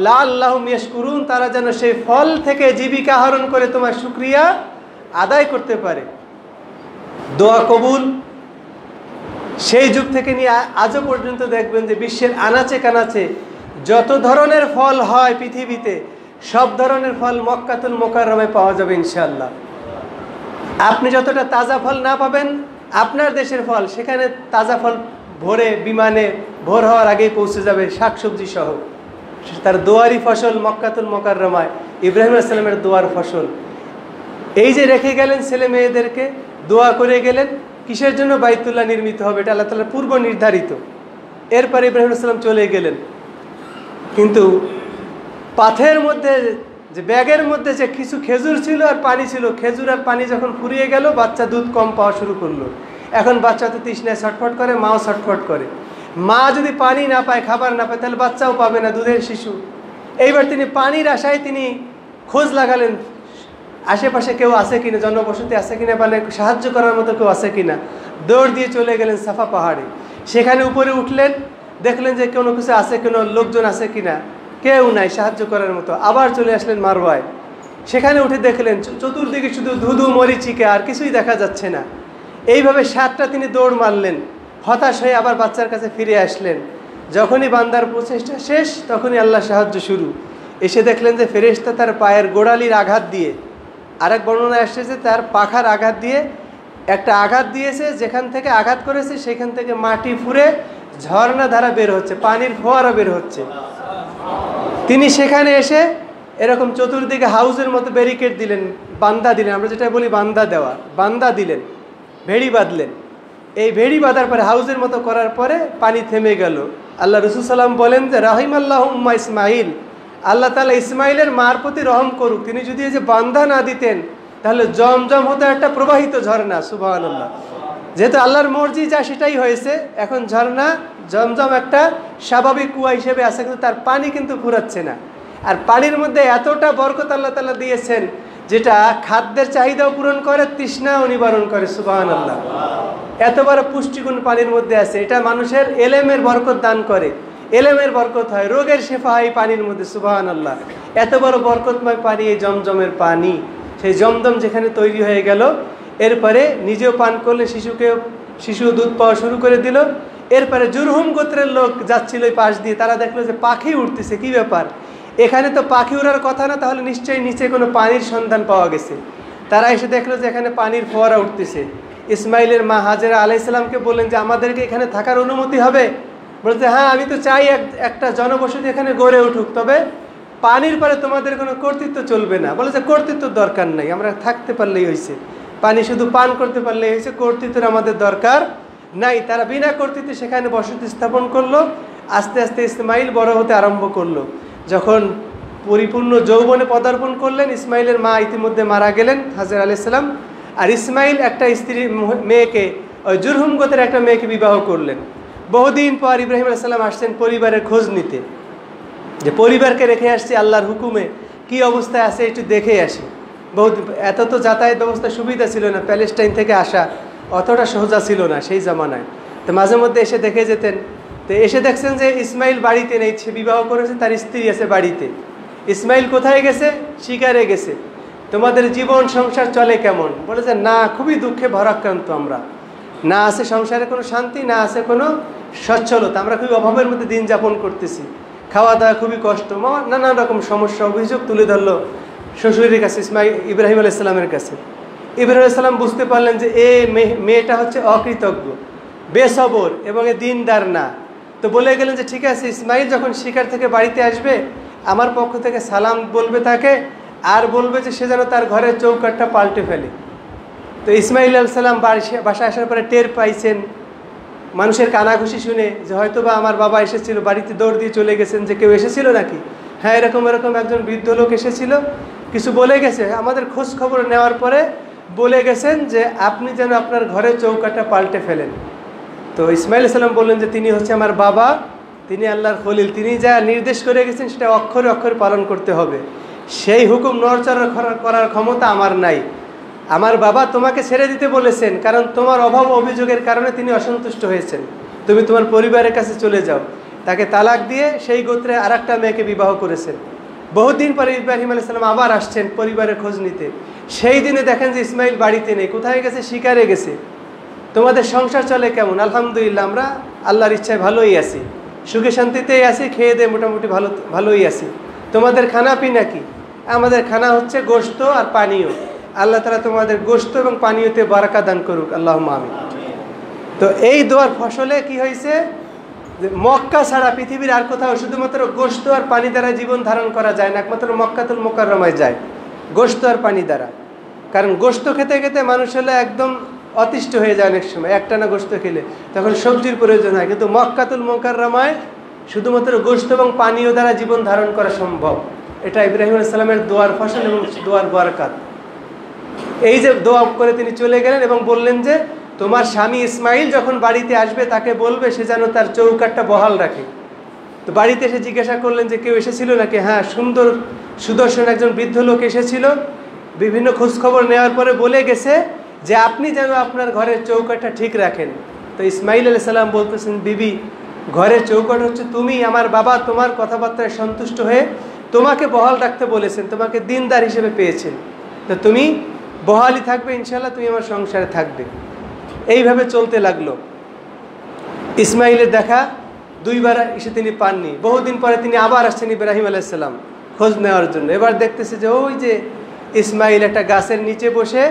লাআল্লাহুম ইয়াশকুরুন, তারা যেন সেই ফল থেকে জীবিকা আহরণ করে তোমার শুকরিয়া আদায় করতে পারে। দোয়া কবুল সেই যুগ থেকে নিয়ে আজও পর্যন্ত দেখবেন যে বিশ্বের আনাচে কানাচে যত ধরনের ফল হয় পৃথিবীতে, সব ধরনের ফল মক্কাতুল মুকাররমায় পাওয়া যাবে ইনশাআল্লাহ। আপনি যতটা তাজা ফল না পাবেন, আপনার দেশের ফল সেখানে তাজা ফল ভোরে বিমানে ভোর হওয়ার আগেই পৌঁছে যাবে, শাকসবজি সহ। তার দোয়ারি ফসল মক্কাতুল মুকাররমায়, ইব্রাহিম আলাইহিস সালামের দোয়ার ফসল। এই যে রেখে গেলেন ছেলে মেয়েদেরকে, দোয়া করে গেলেন, কিসের জন্য? বাইতুল্লাহ নির্মিত হবে, এটা আল্লাহ তাআলার পূর্ব নির্ধারিত। এরপরে ইব্রাহিম আলাইহিস সালাম চলে গেলেন, কিন্তু পাথের মধ্যে যে ব্যাগের মধ্যে যে কিছু খেজুর ছিল আর পানি ছিল, খেজুর আর পানি যখন ফুরিয়ে গেল, বাচ্চা দুধ কম পাওয়া শুরু করলো। এখন বাচ্চা তো তৃষ্ণায় ছটফট করে, মাও ছটফট করে। মা যদি পানি না পায়, খাবার না পায়, তাহলে বাচ্চাও পাবে না, দুধের শিশু। এইবার তিনি পানির আশায় তিনি খোঁজ লাগালেন আশেপাশে কেউ আছে কিনা, জনবসতি আছে কিনা, মানে সাহায্য করার মতো কেউ আছে কিনা। দৌড় দিয়ে চলে গেলেন সাফা পাহাড়ে। সেখানে উপরে উঠলেন, দেখলেন যে কোনো কিছু আছে, কোনো লোকজন আছে কিনা, কেউ নাই সাহায্য করার মতো। আবার চলে আসলেন মারওয়ায়, সেখানে উঠে দেখলেন চতুর্দিকে শুধু ধুধু মরিচিকা, আর কিছুই দেখা যাচ্ছে না। এইভাবে 7টা তিনি দৌড় মারলেন, হতাশ হয়ে আবার বাচ্চার কাছে ফিরে আসলেন। যখনই বান্দার প্রচেষ্টা শেষ, তখনই আল্লাহ সাহায্য শুরু। এসে দেখলেন যে ফেরেশতা তার পায়ের গোড়ালির আঘাত দিয়ে, আরেক বর্ণনায় আসছে যে তার পাখার আঘাত দিয়ে একটা আঘাত দিয়েছে, যেখান থেকে আঘাত করেছে সেখান থেকে মাটি ফুঁড়ে ঝর্ণা ধারা বের হচ্ছে, পানির ফোয়ারা বের হচ্ছে। তিনি সেখানে এসে এরকম চতুর্দিকে হাউজের মতো ব্যারিকেড দিলেন, বান্দা দিলেন, আমরা যেটা বলি বান্দা দেওয়া, বান্দা দিলেন, ভেড়ি বাঁধলেন। এই ভেড়ি বাঁধার পরে হাউজের মতো করার পরে পানি থেমে গেল। আল্লাহ রাসূল সাল্লাম বলেন যে রাহিমাল্লাহু উম্মা ইসমাইল, আল্লাহ তাআলা ইসমাইলের মার প্রতি রহম করুক, তিনি যদি এই যে বান্দা না দিতেন তাহলে জমজম হতো একটা প্রবাহিত ঝর্ণা। সুবহানাল্লাহ। যেহেতু আল্লাহর মর্জি যা সেটাই হয়েছে, এখন ঝর্ণা জমজম একটা স্বাভাবিক কুয়া হিসেবে আছে, কিন্তু তার পানি কিন্তু ফুরাচ্ছে না। আর পানির মধ্যে এতটা বরকত আল্লাহ তাআলা দিয়েছেন, যেটা খাদ্যের চাহিদাও পূরণ করে, তৃষ্ণাও নিবারণ করে। সুবহানাল্লাহ। এত বড় পুষ্টিগুণ পানির মধ্যে আছে। এটা মানুষের এলেমের বরকত দান করে, এলেমের বরকত হয়, রোগের শেফা হয় পানির মধ্যে। সুবহানাল্লাহ। এত বড় বরকতময় পানি এই জমজমের পানি। সেই জমজম যেখানে তৈরি হয়ে গেল, এরপরে নিজেও পান করলে, শিশু দুধ পাওয়া শুরু করে দিল। এরপরে জুরহুম গোত্রের লোক যাচ্ছিল ওই পাশ দিয়ে, তারা দেখলো যে পাখি উঠতেছে, কি ব্যাপার, এখানে তো পাখি উড়ার কথা না, তাহলে নিশ্চয়ই নিচে কোনো পানির সন্ধান পাওয়া গেছে। তারা এসে দেখলো যে এখানে পানির ফোয়ারা উঠতেছে। ইসমাইলের মা হাজেরা আলাইহিস সালামকে বললেন যে আমাদেরকে এখানে থাকার অনুমতি হবে? বলতে হ্যাঁ, আমি তো চাই একটা জনবসতি এখানে গড়ে উঠুক, তবে পানির পরে তোমাদের কোনো কর্তৃত্ব চলবে না। বলে যে কর্তৃত্ব দরকার নাই, আমরা থাকতে পারলেই হয়েছে, পানি শুধু পান করতে পারলেই হয়েছে, কর্তৃত্বের আমাদের দরকার নাই। তারা বিনা কর্তৃত্বে সেখানে বসতি স্থাপন করলো। আস্তে আস্তে ইসমাইল বড় হতে আরম্ভ করলো। যখন পরিপূর্ণ যৌবনে পদার্পণ করলেন, ইসমাইলের মা ইতিমধ্যে মারা গেলেন, হাজেরা আলাইহিস সালাম। আর ইসমাইল একটা স্ত্রী মেয়েকে, ওই জুরহুম গোত্রের একটা মেয়েকে বিবাহ করলেন। বহুদিন পর ইব্রাহিম আলাইহিস সালাম আসছেন পরিবারের খোঁজ নিতে, যে পরিবারকে রেখে আসছি আল্লাহর হুকুমে, কি অবস্থায় আছে একটু দেখে আসি। এত তো যাতায়াত ব্যবস্থা সুবিধা ছিল না, প্যালেস্টাইন থেকে আসা অতটা সহজা ছিল না সেই জামানায়। তো মাঝে মধ্যে এসে দেখে যেতেন। তো এসে দেখছেন যে ইসমাইল বাড়িতে নেই, সে বিবাহ করেছে, তার স্ত্রী আছে বাড়িতে। ইসমাইল কোথায় গেছে? শিকারে গেছে। তোমাদের জীবন সংসার চলে কেমন? বলে যে না, খুবই দুঃখে ভরাক্রান্ত আমরা, না আছে সংসারে কোনো শান্তি, না আছে কোনো সচ্ছলতা, আমরা খুবই অভাবের মধ্যে দিন যাপন করতেছি, খাওয়া দাওয়া খুবই কষ্ট, নানান রকম সমস্যা, অভিযোগ তুলে ধরলো শ্বশুরের কাছে, ইব্রাহিম আলাইহিস সালামের কাছে। ইব্রাহিম আলাইহিস সালাম বুঝতে পারলেন যে মেয়েটা হচ্ছে অকৃতজ্ঞ, বেসবর এবং দিনদার না। তো বলে গেলেন যে ঠিক আছে, ইসমাইল যখন শিকার থেকে বাড়িতে আসবে, আমার পক্ষ থেকে সালাম বলবে তাকে, আর বলবে যে সে যেন তার ঘরের চৌকাঠটা পাল্টে ফেলে। তো ইসমাইল আলাইহিস সালাম বাসায় আসার পরে টের পাইছেন, মানুষের কানাঘুষি শুনে, যে হয়তো বা আমার বাবা এসেছিল, বাড়িতে দৌড় দিয়ে চলে গেছেন যে কেউ এসেছিল নাকি। হ্যাঁ, এরকম একজন বৃদ্ধ লোক এসেছিল, কিছু বলে গেছে। আমাদের খোঁজ খবর নেওয়ার পরে বলে গেছেন যে আপনি যেন আপনার ঘরের চৌকাঠটা পাল্টে ফেলেন। তো ইসমাইল আলাইহিস সালাম বললেন যে তিনি হচ্ছে আমার বাবা, তিনি আল্লাহর খলিল, তিনি যা নির্দেশ করে গেছেন সেটা অক্ষরে অক্ষরে পালন করতে হবে, সেই হুকুম নড়চড় করার ক্ষমতা আমার নাই। আমার বাবা তোমাকে ছেড়ে দিতে বলেছেন, কারণ তোমার অভাব অভিযোগের কারণে তিনি অসন্তুষ্ট হয়েছেন, তুমি তোমার পরিবারের কাছে চলে যাও। তাকে তালাক দিয়ে সেই গোত্রে আর একটা মেয়েকে বিবাহ করেছেন। বহুদিন পরে ইব্রাহিম আলাইহিস সালাম আবার আসছেন পরিবারের খোঁজ নিতে। সেই দিনে দেখেন যে ইসমাইল বাড়িতে নেই, কোথায় গেছে? শিকারে গেছে। তোমাদের সংসার চলে কেমন? আলহামদুলিল্লাহ, আমরা আল্লাহর ইচ্ছায় ভালোই আছি, সুখে শান্তিতেই আছি, খেয়ে দিয়ে মোটামুটি ভালোই আছি। তোমাদের খানা পিনা কি? আমাদের খানা হচ্ছে গোশত আর পানীয়। আল্লাহ তাআলা তোমাদের গোশত এবং পানীয়তে বারাকা দান করুক, আল্লাহুম্মা আমিন। তো এই দোয়ার ফসলে কি হয়েছে? যে মক্কা ছাড়া পৃথিবীর আর কোথাও শুধুমাত্র গোশত আর পানি দ্বারা জীবন ধারণ করা যায় না, একমাত্র মক্কাতুল মুকাররমায় যায় গোশত আর পানি দ্বারা। কারণ গোশত খেতে খেতে মানুষ হলে একদম অতিষ্ঠ হয়ে যায় অনেক সময়, একটানা গোশত খেলে তখন সবজির প্রয়োজন হয়। কিন্তু মক্কাতুল মুকাররমায় শুধুমাত্র গোশত এবং পানীয় দ্বারা জীবন ধারণ করা সম্ভব। এটা ইব্রাহিম আলাইহিস সালামের দোয়ার ফসল এবং দোয়ার বরকত। এই যে দোয়া করে তিনি চলে গেলেন এবং বললেন যে তোমার স্বামী ইসমাইল যখন বাড়িতে আসবে তাকে বলবে সে যেন তার চৌকাঠটা বহাল রাখে। তো বাড়িতে এসে জিজ্ঞাসা করলেন যে কেউ এসেছিল নাকি? হ্যাঁ, সুন্দর সুদর্শন একজন বৃদ্ধ লোক এসেছিল। বিভিন্ন খোঁজখবর নেওয়ার পরে বলে গেছে যে আপনি যেন আপনার ঘরের চৌকাঠটা ঠিক রাখেন। তো ইসমাইল আলাইহিস সালাম বলতেছেন, বিবি, ঘরের চৌকাঠ হচ্ছে তুমি। আমার বাবা তোমার কথাবার্তায় সন্তুষ্ট হয়ে তোমাকে বহাল রাখতে বলেছেন, তোমাকে দিনদার হিসেবে পেয়েছেন। তো তুমি বহালই থাকবে ইনশাআল্লাহ, তুমি আমার সংসারে থাকবে। এইভাবে চলতে লাগলো। ইসমাইলের দেখা দুইবার এসে তিনি পাননি। বহুদিন পরে তিনি আবার আসছেন ইব্রাহিম আলাইহিস সালাম খোঁজ নেওয়ার জন্য। এবার দেখতেছে যে ওই যে ইসমাইল একটা গাছের নিচে বসে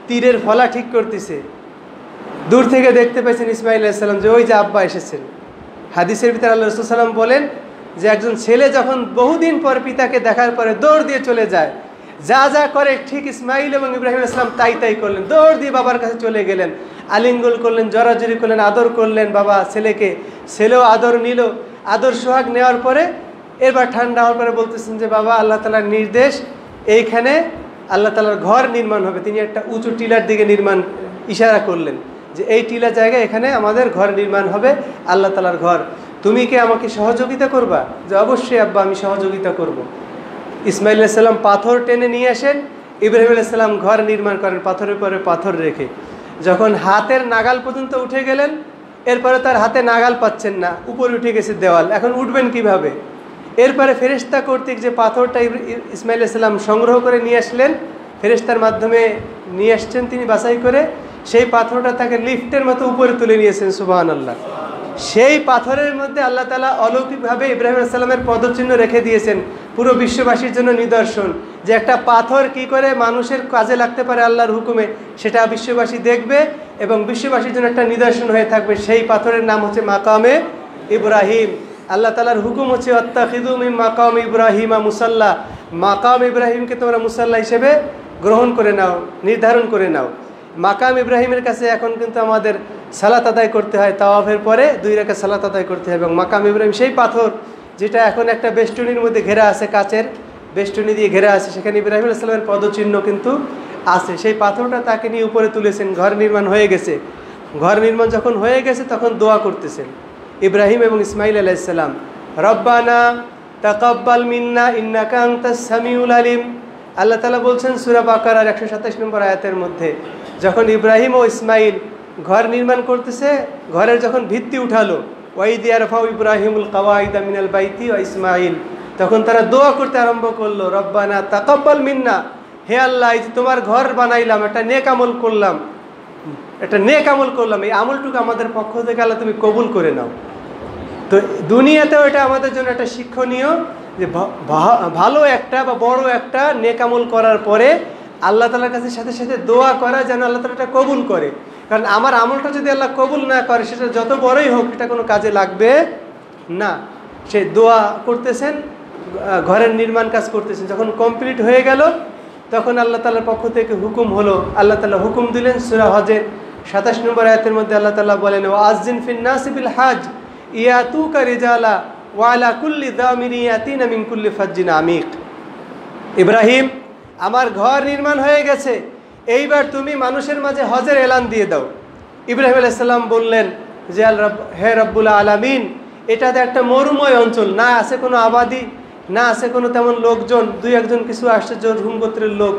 তীরের ফলা ঠিক করতেছে। দূর থেকে দেখতে পেয়েছেন ইসমাইল আলাইহিস সালাম যে ওই যে আব্বা এসেছেন। হাদিসের ভিতরে আল্লাহ রাসূল সাল্লাল্লাহু আলাইহি ওয়াসাল্লাম বলেন যে একজন ছেলে যখন বহুদিন পর পিতাকে দেখার পরে দৌড় দিয়ে চলে যায়, যা যা করে ঠিক ইসমাইল এবং ইব্রাহিম আলাইহিস সালাম তাই করলেন। দৌড় দিয়ে বাবার কাছে চলে গেলেন, আলিঙ্গল করলেন, জড়াজড়ি করলেন, আদর করলেন বাবা ছেলেকে। ছেলেও আদর নিল। আদর সোহাগ নেওয়ার পরে এবার ঠান্ডা হওয়ার পরে বলতেছেন যে বাবা, আল্লাহ তাআলার নির্দেশ, এইখানে আল্লাহ তাআলার ঘর নির্মাণ হবে। তিনি একটা উঁচু টিলার দিকে ইশারা করলেন যে এই টিলা জায়গায় এখানে আমাদের ঘর নির্মাণ হবে, আল্লাহ তাআলার ঘর। তুমি কি আমাকে সহযোগিতা করবা? যে অবশ্যই আব্বা, আমি সহযোগিতা করব। ইসমাইল আলাইহিস সালাম পাথর টেনে নিয়ে আসেন, ইব্রাহিম আলাইহিস সালাম ঘর নির্মাণ করেন পাথরের পরে পাথর রেখে। যখন হাতের নাগাল পর্যন্ত উঠে গেলেন, এরপরে তার হাতে নাগাল পাচ্ছেন না, উপরে উঠে গেছে দেওয়াল, এখন উঠবেন কিভাবে? এরপরে ফেরেশতা কর্তৃক যে পাথরটা ইসমাইল আলাইহিস সালাম সংগ্রহ করে নিয়ে আসলেন, ফেরেশতার মাধ্যমে নিয়ে আসছেন তিনি বাছাই করে, সেই পাথরটা তাকে লিফটের মতো উপরে তুলে নিয়েছেন। সুবহানাল্লাহ। সেই পাথরের মধ্যে আল্লাহ তাআলা অলৌকিকভাবে ইব্রাহিম আলাইহিস সালামের পদচিহ্ন রেখে দিয়েছেন, পুরো বিশ্ববাসীর জন্য নিদর্শন যে একটা পাথর কি করে মানুষের কাজে লাগতে পারে আল্লাহর হুকুমে, সেটা বিশ্ববাসী দেখবে এবং বিশ্ববাসীর জন্য একটা নিদর্শন হয়ে থাকবে। সেই পাথরের নাম হচ্ছে মাকামে ইব্রাহিম। আল্লাহ তাআলার হুকুম হচ্ছে আত্তাখিযু মিন মাকাম ইব্রাহিমা মুসাল্লা, মাকাম ইব্রাহিমকে তোমরা মুসাল্লা হিসেবে গ্রহণ করে নাও, নির্ধারণ করে নাও। মাকাম ইব্রাহিমের কাছে এখন কিন্তু আমাদের সালাত আদায় করতে হয়, তাওয়াফের পরে 2 রাকাত সালাত আদায় করতে হয়। এবং মাকাম ইব্রাহিম সেই পাথর যেটা এখন একটা বেষ্টনীর মধ্যে ঘেরা আছে, কাচের বেষ্টনী দিয়ে ঘেরা আছে, সেখানে ইব্রাহিম আলাইহিস সালামের পদচিহ্ন কিন্তু আছে। সেই পাথরটা তাকে নিয়ে উপরে তুলেছেন, ঘর নির্মাণ হয়ে গেছে। ঘর নির্মাণ যখন হয়ে গেছে তখন দোয়া করতেছেন ইব্রাহিম এবং ইসমাইল আলাইহিস সালাম, রব্বানা তাকাব্বাল মিন্না ইন্নাকা আনতাস সামিউল আলিম। আল্লাহ তাআলা বলছেন সূরা বাকারার 127 নম্বর আয়াতের মধ্যে, যখন ইব্রাহিম ও ইসমাইল ঘর নির্মাণ করতেছে, ঘরের যখন ভিত্তি উঠালো, ওয়াইদ ইয়ারফাউ ইব্রাহিমুল কাওয়াইদা মিনাল বাইতি ওয়া ইসমাইল, তখন তারা দোয়া করতে আরম্ভ করলো, রব্বানা তাকাব্বাল মিন্না, হে আল্লাহ, এই যে তোমার ঘর বানাইলাম, একটা নেক আমল করলাম, এই আমলটুকু আমাদের পক্ষ থেকে আল্লাহ তুমি কবুল করে নাও। তো দুনিয়াতেও এটা আমাদের জন্য একটা শিক্ষণীয় যে ভালো একটা বা বড় একটা নেক আমল করার পরে আল্লাহ তাআলার কাছে সাথে সাথে দোয়া করা যেন আল্লাহ তাআলা এটা কবুল করে। কারণ আমার আমলটা যদি আল্লাহ কবুল না করে, সেটা যত বড়ই হোক, এটা কোনো কাজে লাগবে না। সে দোয়া করতেছেন, ঘরের নির্মাণ কাজ করতেছেন। যখন কমপ্লিট হয়ে গেল তখন আল্লাহ তাআলার পক্ষ থেকে হুকুম হলো, আল্লাহ তাআলা হুকুম দিলেন সূরা হজের 27 নম্বর আয়াতের মধ্যে আল্লাহ তাআলা বলেন, ওয়াজ্জিন ফিন নাসি বিল হজ ইয়াতুকা রিজালা ওয়া আলা কুল্লি যামিরি ইয়াতিনা মিন কুল্লি ফাজ্জিন আমিক। ইব্রাহিম, আমার ঘর নির্মাণ হয়ে গেছে, এইবার তুমি মানুষের মাঝে হজের এলান দিয়ে দাও। ইব্রাহিম আলাইহিস সালাম বললেন যে হে রব্বুল আলামিন, এটাতে একটা মরুময় অঞ্চল, না আছে কোনো আবাদি, না আছে কোনো তেমন লোকজন, 2-1 কিছু আসছে জরহুম গোত্রের লোক,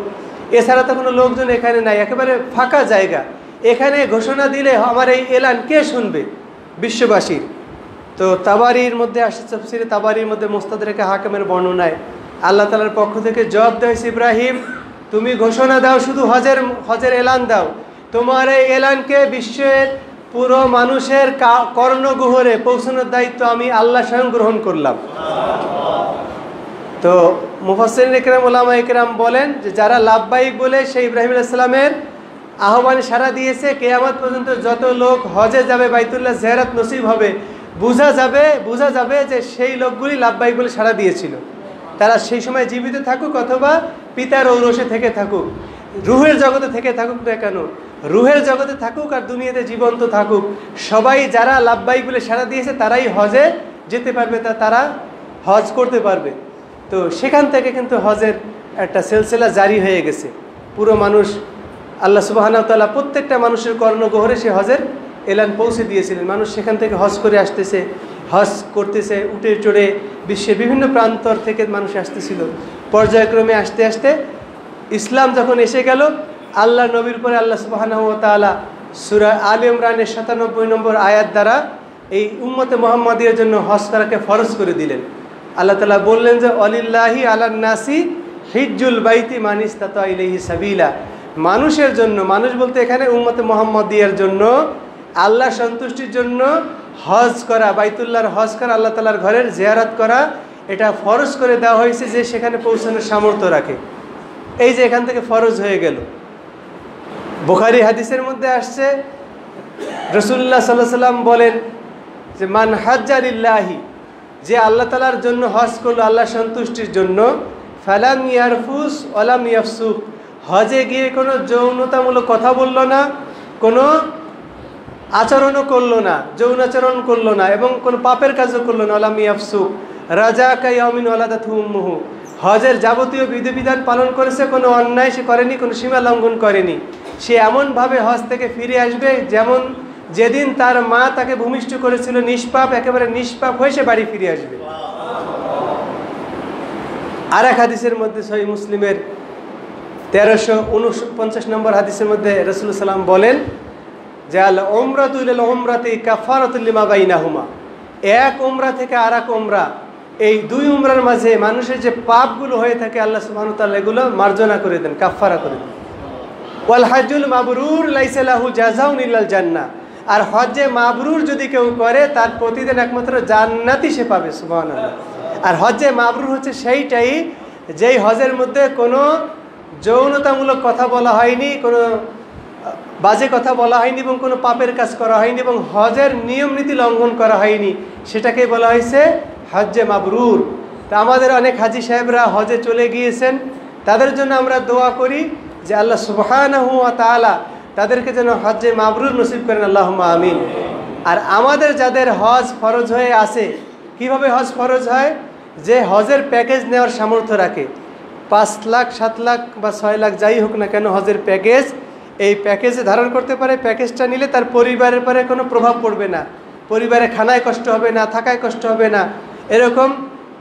এছাড়া তো কোনো লোকজন এখানে নাই, একেবারে ফাঁকা জায়গা। এখানে ঘোষণা দিলে আমার এই এলান কে শুনবে বিশ্ববাসীর? তো তাবারির মধ্যে আসছে, তাফসীরে তাবারির মধ্যে মুস্তাদরাকে হাকিমের বর্ণনায় আল্লাহ তাআলার পক্ষ থেকে জবাব দেওয়া হয়েছে, ইব্রাহিম তুমি ঘোষণা দাও, শুধু হজের এলান দাও, তোমার এই এলানকে বিশ্বের পুরো মানুষের কর্ণগহ্বরে পৌঁছানোর দায়িত্ব আমি আল্লাহ স্বয়ং গ্রহণ করলাম। তো মুফাসসিরিন ইকরাম, উলামা ইকরাম বলেন যে যারা লাব্বাইক বলে সেই ইব্রাহিম আলাইহিস সালামের আহ্বানে সাড়া দিয়েছে, কিয়ামত পর্যন্ত যত লোক হজে যাবে, বাইতুল্লাহ জিয়ারত নসিব হবে, বোঝা যাবে যে সেই লোকগুলি লাব্বাইক বলে সাড়া দিয়েছিল। তারা সেই সময় জীবিত থাকুক অথবা পিতার ঔরসে থেকে থাকুক, রুহের জগতে থেকে থাকুক না কেন, রুহের জগতে থাকুক আর দুনিয়াতে জীবন্ত থাকুক, সবাই যারা লাব্বাইক বলে সাড়া দিয়েছে তারাই হজে যেতে পারবে, তারা হজ করতে পারবে। তো সেখান থেকে কিন্তু হজের একটা সিলসিলা জারি হয়ে গেছে। পুরো মানুষ, আল্লাহ সুবহানাহু ওয়া তাআলা প্রত্যেকটা মানুষের কর্ণগহ্বরে সে হজের এলান পৌঁছে দিয়েছিলেন। মানুষ সেখান থেকে হজ করে আসতেছে, হজ করতেছে, উঠে চড়ে বিশ্বের বিভিন্ন প্রান্তর থেকে মানুষ আসতেছিল। পর্যায়ক্রমে আস্তে আস্তে ইসলাম যখন এসে গেল, আল্লাহ নবীর পরে আল্লাহ সুবহানাহু ওয়া তাআলা সূরা আলে ইমরানের ৯৭ নম্বর আয়াত দ্বারা এই উম্মতে মুহাম্মাদিয়ার জন্য হজ করাকে ফরজ করে দিলেন। আল্লাহ তাআলা বললেন যে ওয়ালিল্লাহি আলান নাসি হিজ্জুল বাইতি মান ইসতাতা ইলাইহি সাবিলা, মানুষের জন্য, মানুষ বলতে এখানে উম্মতে মুহাম্মাদিয়ার জন্য, আল্লাহ সন্তুষ্টির জন্য হজ করা, বাইতুল্লাহর হজ করা, আল্লাহ তাআলার ঘরের জিয়ারত করা, এটা ফরজ করে দেওয়া হয়েছে যে সেখানে পৌঁছানোর সামর্থ্য রাখে। এই যে এখান থেকে ফরজ হয়ে গেল। বুখারী হাদিসের মধ্যে আসছে, রাসূলুল্লাহ সাল্লাল্লাহু আলাইহি ওয়াসাল্লাম বলেন যে মান হাজ্জা লিল্লাহি, যে আল্লাহ তাআলার জন্য হজ করলো, আল্লাহ সন্তুষ্টির জন্য, ফালাম ইয়ারফুস ওয়ালাম ইয়াফসুক, হজে গিয়ে কোনো যৌনতামূলক কথা বলল না, কোনো আচরণও করলো না, যৌন আচরণ করলো না, এবং কোনো পাপের কাজও করলো না, ওয়ালাম ইয়াফসুক রাজাকা ইয়াউমিন ওয়ালাদাতহু উম্মুহু, হজের যাবতীয় বিধিবিধান পালন করেছে, কোনো অন্যায় সে করেনি, কোনো সীমা লঙ্ঘন করেনি। সে এমনভাবে হজ থেকে ফিরে আসবে যেমন যেদিন তার মা তাকে ভূমিষ্ঠ করেছিল, নিষ্পাপ, একেবারে নিষ্পাপ হয়ে সে বাড়ি ফিরে আসবে। আর এক হাদিসের মধ্যে সহিহ মুসলিমের 1349 নম্বর হাদিসের মধ্যে রাসূলুল্লাহ সাল্লাল্লাহু আলাইহি ওয়াসাল্লাম বলেন যে আল উমরাতু ইলাল উমরাতি কাফারাতুল লিমা বাইনাহুমা, এক উমরা থেকে আর এক উমরা, এই দুই উমরার মাঝে মানুষের যে পাপগুলো হয়ে থাকে আল্লাহ সুবহানাহু ওয়া তাআলা এগুলো মার্জনা করে দেন, কাফারা করে দেন। ওয়াল হাজ্জুল মাবরুর লাইসা লাহু জাযাউন ইল্লাল জান্নাহ, আর হজ্জে মাবরুর যদি কেউ করে তার প্রতিদিন একমাত্র জান্নাতই সে পাবে, সুবহানাল্লাহ। আর হজ্জে মাবরুর হচ্ছে সেইটাই যেই হজের মধ্যে কোনো যৌনতামূলক কথা বলা হয়নি, কোনো বাজে কথা বলা হয়নি, এবং কোনো পাপের কাজ করা হয়নি, এবং হজের নিয়ম নীতি লঙ্ঘন করা হয়নি, সেটাকে বলা হয়েছে হজ্জে মাবরুর। তা আমাদের অনেক হাজি সাহেবরা হজে চলে গিয়েছেন, তাদের জন্য আমরা দোয়া করি যে আল্লাহ সুবহানাহু ওয়া তাআলা তাদেরকে যেন হজ্জে মাবরুর নসিব করেন, আল্লাহুম্মা আমিন। আর আমাদের যাদের হজ ফরজ হয়ে আছে, কিভাবে হজ ফরজ হয়, যে হজের প্যাকেজ নেওয়ার সামর্থ্য রাখে, 5 লাখ 7 লাখ বা 6 লাখ যাই হোক না কেন হজের প্যাকেজ, এই প্যাকেজে ধারণ করতে পারে, প্যাকেজটা নিলে তার পরিবারের পরে কোনো প্রভাব পড়বে না, পরিবারে খানায় কষ্ট হবে না, থাকায় কষ্ট হবে না, এরকম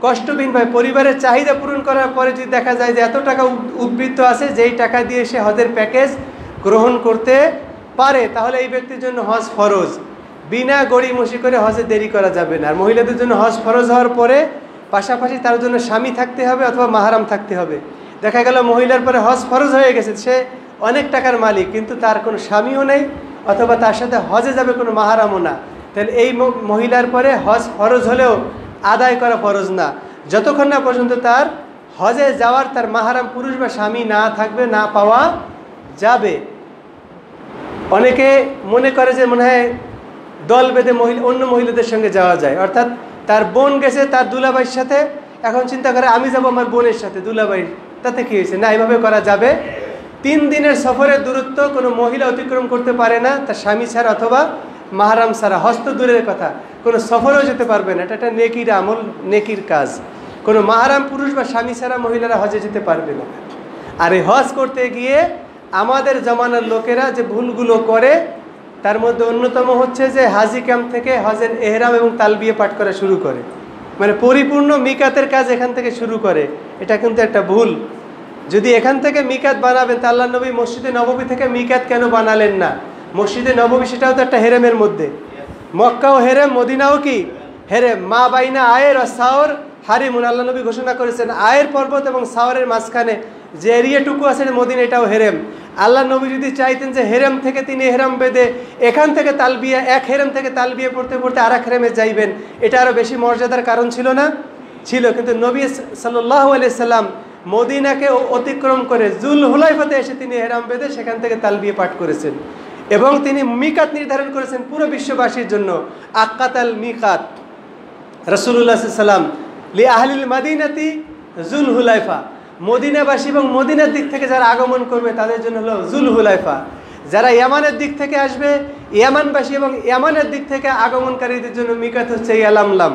কষ্টবিহীনভাবে পরিবারের চাহিদা পূরণ করার পরে যদি দেখা যায় যে এত টাকা উদ্বৃত্ত আছে, যেই টাকা দিয়ে সে হজের প্যাকেজ গ্রহণ করতে পারে, তাহলে এই ব্যক্তির জন্য হজ ফরজ। বিনা গড়িমসি করে হজে দেরি করা যাবে না। আর মহিলাদের জন্য হজ ফরজ হওয়ার পরে পাশাপাশি তার জন্য স্বামী থাকতে হবে অথবা মাহারাম থাকতে হবে। দেখা গেল মহিলার পরে হজ ফরজ হয়ে গেছে, সে অনেক টাকার মালিক, কিন্তু তার কোনো স্বামীও নেই অথবা তার সাথে হজে যাবে কোনো মাহারামও না, তাহলে এই মহিলার পরে হজ ফরজ হলেও আদায় করা ফরজ না, যতক্ষণ না পর্যন্ত তার হজে যাওয়ার তার মাহারাম পুরুষ বা স্বামী না থাকবে, না পাওয়া যাবে। অনেকে মনে করে যে মনে হয় দল বেঁধে অন্য মহিলাদের সঙ্গে যাওয়া যায়, অর্থাৎ তার বোন গেছে তার দুলাভাইয়ের সাথে, এখন চিন্তা করে আমি যাব আমার বোনের সাথে, দুলাভাইয়ের তাতে কী হয়েছে, না এভাবে করা যাবে। 3 দিনের সফরের দূরত্ব কোনো মহিলা অতিক্রম করতে পারে না তার স্বামী ছাড়া অথবা মাহারাম ছাড়া। হজ তো দূরের কথা, কোনো সফরেও যেতে পারবে না, এটা একটা নেকির আমল, নেকির কাজ। কোনো মাহারাম পুরুষ বা স্বামী ছাড়া মহিলারা হজে যেতে পারবে না। আর এই হজ করতে গিয়ে আমাদের জমানার লোকেরা যে ভুলগুলো করে তার মধ্যে অন্যতম হচ্ছে যে হাজি ক্যাম্প থেকে হজের এহরাম এবং তালবিয়া পাঠ করা শুরু করে, মানে পরিপূর্ণ মিকাতের কাজ এখান থেকে শুরু করে। এটা কিন্তু একটা ভুল। যদি এখান থেকে মিকাত বানাবেন তা আল্লাহ নবী মসজিদে নববী থেকে মিকাত কেন বানালেন না? মসজিদে নববী সেটাও তো একটা হেরেমের মধ্যে, মক্কাও হেরেম, মদিনাও কি হেরেম, মা বাইনা আয়ের আর সাওর হারিমুন, আল্লাহ নবী ঘোষণা করেছেন আয়ের পর্বত এবং সাওরের মাঝখানে যে এরিয়াটুকু আছে মদিনা, এটাও হেরেম। আল্লাহ নবী যদি চাইতেন যে হেরেম থেকে তিনি হেরাম বেঁধে এখান থেকে তালবিয়া, এক হেরেম থেকে তালবিয়া পড়তে পড়তে আর এক হেরেমে যাইবেন, এটা আরও বেশি মর্যাদার কারণ ছিল না? ছিল। কিন্তু নবী সাল্লাল্লাহু আলাইহি সাল্লাম মদিনাকে অতিক্রম করে জুল হুলাইফাতে এসে তিনি হেরাম বেঁধে সেখান থেকে তালবিয়া পাঠ করেছেন এবং তিনি মিকাত নির্ধারণ করেছেন পুরো বিশ্ববাসীর জন্য। আক্কাত আল মিকাত রাসূলুল্লাহ সাল্লাল্লাহু আলাইহি সাল্লাম লি আহলিল মাদিনাতি জুল হুলাইফা, মদিনাবাসী এবং মদিনার দিক থেকে যারা আগমন করবে তাদের জন্য হলো জুল হুলাইফা। যারা ইয়ামানের দিক থেকে আসবে, ইয়ামানবাসী এবং ইয়ামানের দিক থেকে আগমনকারীদের জন্য মিকাত হচ্ছে ইয়ালামলাম।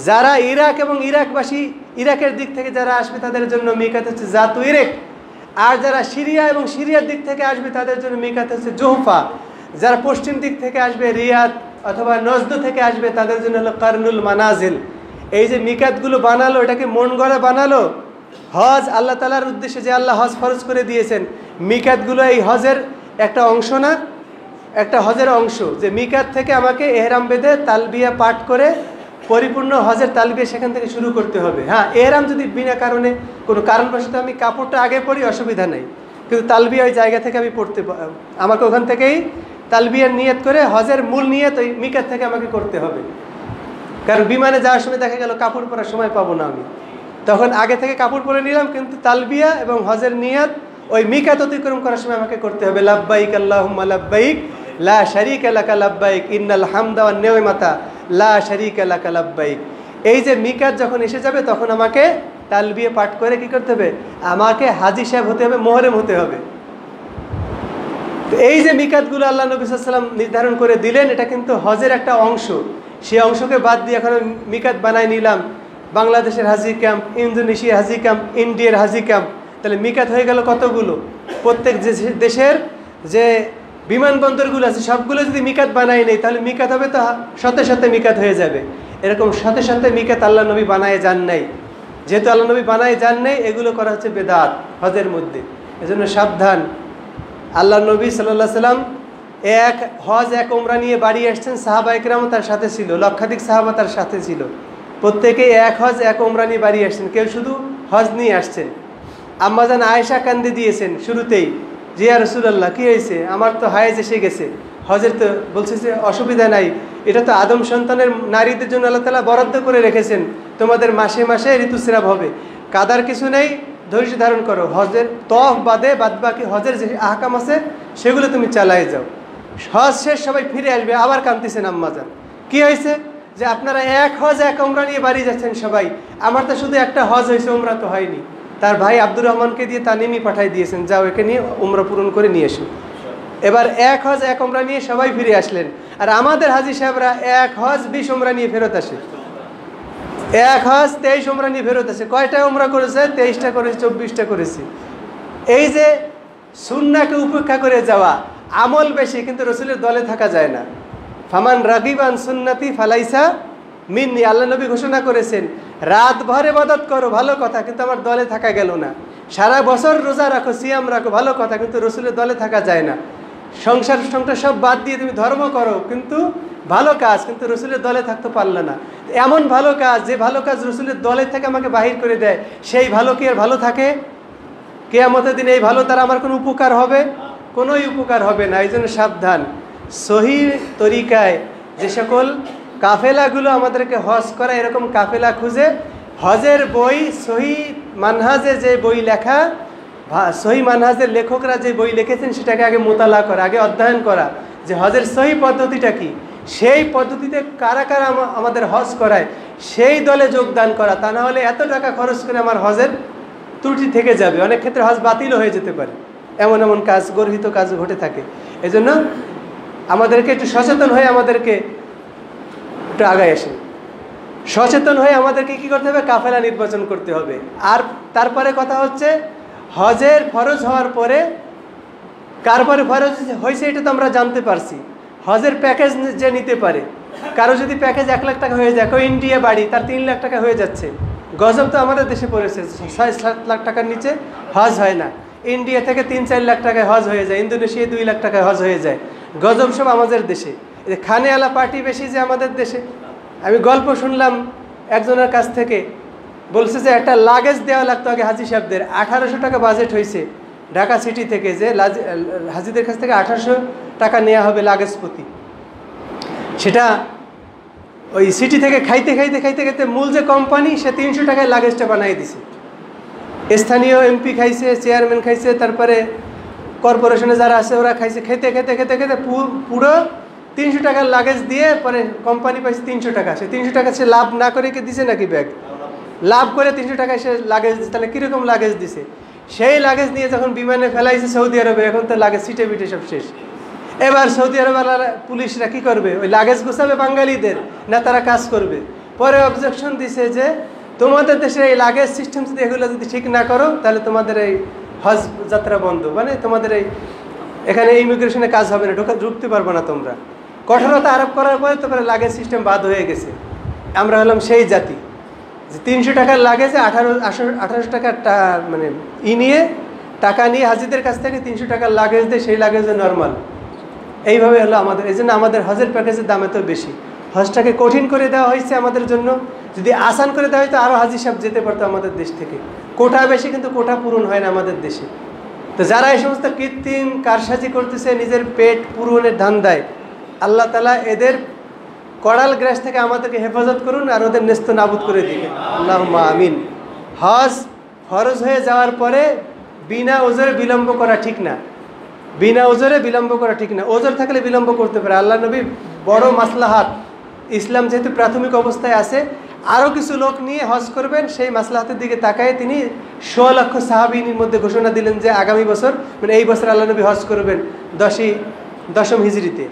যারা ইরাক এবং ইরাকবাসী, ইরাকের দিক থেকে যারা আসবে তাদের জন্য মিকাত হচ্ছে জাতু ইরেক। আর যারা সিরিয়া এবং সিরিয়ার দিক থেকে আসবে তাদের জন্য মিকাত হচ্ছে জোহফা। যারা পশ্চিম দিক থেকে আসবে, রিয়াদ অথবা নজদ থেকে আসবে, তাদের জন্য হলো কারনুল মানাজিল। এই যে মিকাতগুলো বানালো, এটাকে মন গড়া বানালো হজ আল্লাহ তাআলার উদ্দেশ্যে, যে আল্লাহ হজ ফরজ করে দিয়েছেন। মিকাতগুলো এই হজের একটা অংশ না? একটা হজের অংশ, যে মিকাত থেকে আমাকে এহরাম বেঁধে তালবিয়া পাঠ করে পরিপূর্ণ হজের তালবিয়া সেখান থেকে শুরু করতে হবে। হ্যাঁ, এহরাম যদি বিনা কারণে কোনো কারণবশত আমি কাপড়টা আগে পরি অসুবিধা নেই, কিন্তু তালবিয়া ওই জায়গা থেকে আমি পড়তে, আমাকে ওখান থেকেই তালবিয়ার নিয়ত করে হজের মূল নিয়ত ওই মিকাত থেকে আমাকে করতে হবে। কারণ বিমানে যাওয়ার সময় দেখা গেল কাপড় পরার সময় পাবো না আমি, তখন আগে থেকে কাপড় পরে নিলাম, কিন্তু তালবিয়া এবং হজের নিয়ত ওই মিকাত অতিক্রম করার সময় আমাকে করতে হবে। লাব্বাইক আল্লাহুম্মা লাব্বাইক লা শারীকা লাকা লাব্বাইক ইন্নাল হামদা ওয়ান নি'মাতা লা শারীকা লাকা লাব্বাইক। এই যে মিকাত যখন এসে যাবে তখন আমাকে তালবিয়া পাঠ করে কি করতে হবে? আমাকে হাজী সাহেব হতে হবে, মোহরেম হতে হবে। তো এই যে মিকাতগুলো আল্লাহ নবী সাল্লাল্লাহু আলাইহি ওয়াসাল্লাম নির্ধারণ করে দিলেন, এটা কিন্তু হজের একটা অংশ। সেই অংশকে বাদ দিয়ে এখন মিকাত বানাই নিলাম বাংলাদেশের হাজি ক্যাম্প, ইন্দোনেশিয়ার হাজি ক্যাম্প, ইন্ডিয়ার হাজি ক্যাম্প, তাহলে মিকাত হয়ে গেল কতগুলো? প্রত্যেক দেশের যে বিমানবন্দরগুলো আছে সবগুলো যদি মিকাত বানাই নেই, তাহলে মিকাত হবে তো সাথে সাথে মিকাত হয়ে যাবে। এরকম সাথে সাথে মিকাত আল্লাহ নবী বানায় যান নাই। যেহেতু আল্লাহ নবী বানায় যান নাই, এগুলো করা হচ্ছে বেদাত হজের মধ্যে। এজন্য সাবধান। আল্লাহ নবী সাল্লাল্লাহু আলাইহি সাল্লাম এক হজ এক ওমরা নিয়ে বাড়ি আসছেন, সাহাবা ইকরামও তার সাথে ছিল, লক্ষাধিক সাহাবা তার সাথে ছিল। প্রত্যেকেই এক হজ এক ওমরা নিয়ে বাড়ি আসছেন, কেউ শুধু হজ নিয়ে আসছেন। আম্মাজান আয়েশা কান্দে দিয়েছেন শুরুতেই, যে ইয়া রাসূলুল্লাহ কি হয়েছে, আমার তো হায়েজ এসে গেছে, হজের তো বলছে যে অসুবিধা নাই, এটা তো আদম সন্তানের নারীদের জন্য আল্লাহ তাআলা বরাদ্দ করে রেখেছেন, তোমাদের মাসে মাসে ঋতুস্রাব হবে, কাদার কিছু নেই, ধৈর্য ধারণ করো, হজের তফ বাদে বাদবাকি হজের যে আহকাম আছে সেগুলো তুমি চালায় যাও। হজ শেষ সবাই ফিরে আসবে, আবার কাঁদতেছেন আম্মাজান, কি হয়েছে? যে আপনারা এক হজ এক ওমরা নিয়ে বাড়ি যাচ্ছেন সবাই, আমার তো শুধু একটা হজ হয়েছে, ওমরা তো হয়নি। তার ভাই আব্দুর রহমানকে দিয়ে তানিমি পাঠাই দিয়েছেন, যাও একে নিয়ে উমরা পূরণ করে নিয়ে এসো। এবার এক হজ এক ওমরা নিয়ে সবাই ফিরে আসলেন, আর আমাদের হাজী সাহেবরা এক হজ 20 ওমরা নিয়ে ফেরত আসে, এক হজ 23 ওমরা নিয়ে ফেরত আসে। কয়টা ওমরা করেছে? 23টা করেছে, 24টা করেছে। এই যে সুন্নাহকে উপেক্ষা করে যাওয়া, আমল বেশি কিন্তু রসুলের দলে থাকা যায় না। ফামান রাগিবান সুন্নতি ফালাইসা মিন্নি, আল্লাহ নবী ঘোষণা করেছেন, রাত ভর ইবাদত করো ভালো কথা, কিন্তু আমার দলে থাকা গেল না। সারা বছর রোজা রাখো, সিয়াম রাখো ভালো কথা, কিন্তু রসুলের দলে থাকা যায় না। সংসার সব বাদ দিয়ে তুমি ধর্ম করো, কিন্তু ভালো কাজ, কিন্তু রসুলের দলে থাকতে পারলে না। এমন ভালো কাজ, যে ভালো কাজ রসুলের দলে থেকে আমাকে বাহির করে দেয়, সেই ভালো কি আর ভালো থাকে? কিয়ামতের দিন এই ভালো তার আমার কোনো উপকার হবে? কোনোই উপকার হবে না। এই জন্য সাবধান। সহি তরিকায় যে সকল কাফেলাগুলো আমাদেরকে হজ করা, এরকম কাফেলা খুঁজে হজের বই, সহি মানহাজে যে বই লেখা, সহি মানহাজের লেখকরা যে বই লিখেছেন সেটাকে আগে মোতালা করা, আগে অধ্যয়ন করা, যে হজের সহি পদ্ধতিটা কি, সেই পদ্ধতিতে কারা কারা আমাদের হজ করায় সেই দলে যোগদান করা। তা না হলে এত টাকা খরচ করে আমার হজের ত্রুটি থেকে যাবে, অনেক ক্ষেত্রে হজ বাতিলও হয়ে যেতে পারে, এমন এমন কাজ, গর্হিত কাজ ঘটে থাকে। এজন্য আমাদেরকে একটু সচেতন হয়ে আমাদেরকে একটু আগায় আসে, সচেতন হয়ে আমাদেরকে কি করতে হবে? কাফেলা নির্বাচন করতে হবে। আর তারপরে কথা হচ্ছে, হজের ফরজ হওয়ার পরে কারপরে ফরজ হয়েছে এটা তো আমরা জানতে পারছি। হজের প্যাকেজ যে নিতে পারে, কারো যদি প্যাকেজ 1 লাখ টাকা হয়ে যায়, কেউ ইন্ডিয়া বাড়ি, তার 3 লাখ টাকা হয়ে যাচ্ছে। গজব তো আমাদের দেশে পড়েছে, 6-7 লাখ টাকার নিচে হজ হয় না। ইন্ডিয়া থেকে 3-4 লাখ টাকায় হজ হয়ে যায়, ইন্দোনেশিয়ায় 2 লাখ টাকায় হজ হয়ে যায়। গজব সব আমাদের দেশে। খানে আলা পার্টি বেশি যে আমাদের দেশে, আমি গল্প শুনলাম একজনের কাছ থেকে, বলছে যে একটা লাগেজ দেওয়া লাগতো আগে হাজি সাহেবদের, 1800 টাকা বাজেট হয়েছে ঢাকা সিটি থেকে, যে হাজিদের কাছ থেকে 1800 টাকা নেওয়া হবে লাগেজ প্রতি। সেটা ওই সিটি থেকে খাইতে খাইতে খাইতে খাইতে মূল যে কোম্পানি সে 300 টাকায় লাগেজটা বানাই দিছে। স্থানীয় এমপি খাইছে, চেয়ারম্যান খাইছে, তারপরে কর্পোরেশনে যারা আছে ওরা খাইছে, খেতে খেতে খেতে খেতে পুরো 300 টাকার লাগেজ দিয়ে পরে কোম্পানি পাইছে 300 টাকা। সে 300 টাকা সে লাভ না করে কি দিছে নাকি ব্যাগ? লাভ করে 300 টাকায় সে লাগেজ দিচ্ছে। তাহলে কীরকম লাগেজ দিছে? সেই লাগেজ নিয়ে যখন বিমানে ফেলাইছে সৌদি আরবে, এখন তো লাগেজ সিটে বিটে সব শেষ। এবার সৌদি আরবের পুলিশরা কি করবে? ওই লাগেজ গুছাবে বাঙালিদের, না তারা কাজ করবে? পরে অবজেকশন দিছে যে তোমাদের দেশের এই লাগেজ সিস্টেম যদি এগুলো যদি ঠিক না করো তাহলে তোমাদের এই হজ যাত্রা বন্ধ, মানে তোমাদের এই এখানে ইমিগ্রেশনে কাজ হবে না, ঢুকতে পারবো না তোমরা। কঠোরতা আরোপ করার পরে তারপরে লাগেজ সিস্টেম বাদ হয়ে গেছে। আমরা হলাম সেই জাতি যে 300 টাকার লাগেজে 1800 টাকার মানে নিয়ে টাকা নিয়ে হাজিদের কাছ থেকে 300 টাকার লাগেজ দেয়, সেই লাগেজে নর্মাল। এইভাবে হলো আমাদের। এই জন্য আমাদের হজের প্যাকেজের দাম এত বেশি। হজটাকে কঠিন করে দেওয়া হয়েছে আমাদের জন্য। যদি আসান করে দেওয়া হয়তো আরও হাজি সাহেব যেতে পারতো আমাদের দেশ থেকে। কোটা বেশি, কিন্তু কোটা পূরণ হয় না আমাদের দেশে। তো যারা এই সমস্ত কৃত্রিম কারসাজি করতেছে নিজের পেট পূরণের ধান্দায়, আল্লাহ তাআলা এদের কড়াল গ্রাস থেকে আমাদেরকে হেফাজত করুন আর ওদের নেস্ত নাবুদ করে দিবেন, আল্লাহুম্মা আমিন। হজ ফরজ হয়ে যাওয়ার পরে বিনা ওজরে বিলম্ব করা ঠিক না, বিনা ওজরে বিলম্ব করা ঠিক না। ওজর থাকলে বিলম্ব করতে পারে। আল্লাহ নবী বড় মাসলাহাত, ইসলাম যেহেতু প্রাথমিক অবস্থায় আছে, আরও কিছু লোক নিয়ে হজ করবেন, সেই মাসলাহাতের দিকে তাকায় তিনি 100 লক্ষ সাহাবীর মধ্যে ঘোষণা দিলেন যে আগামী বছর, মানে এই বছর আল্লাহ নবী হজ করবেন 10ম হিজরিতে।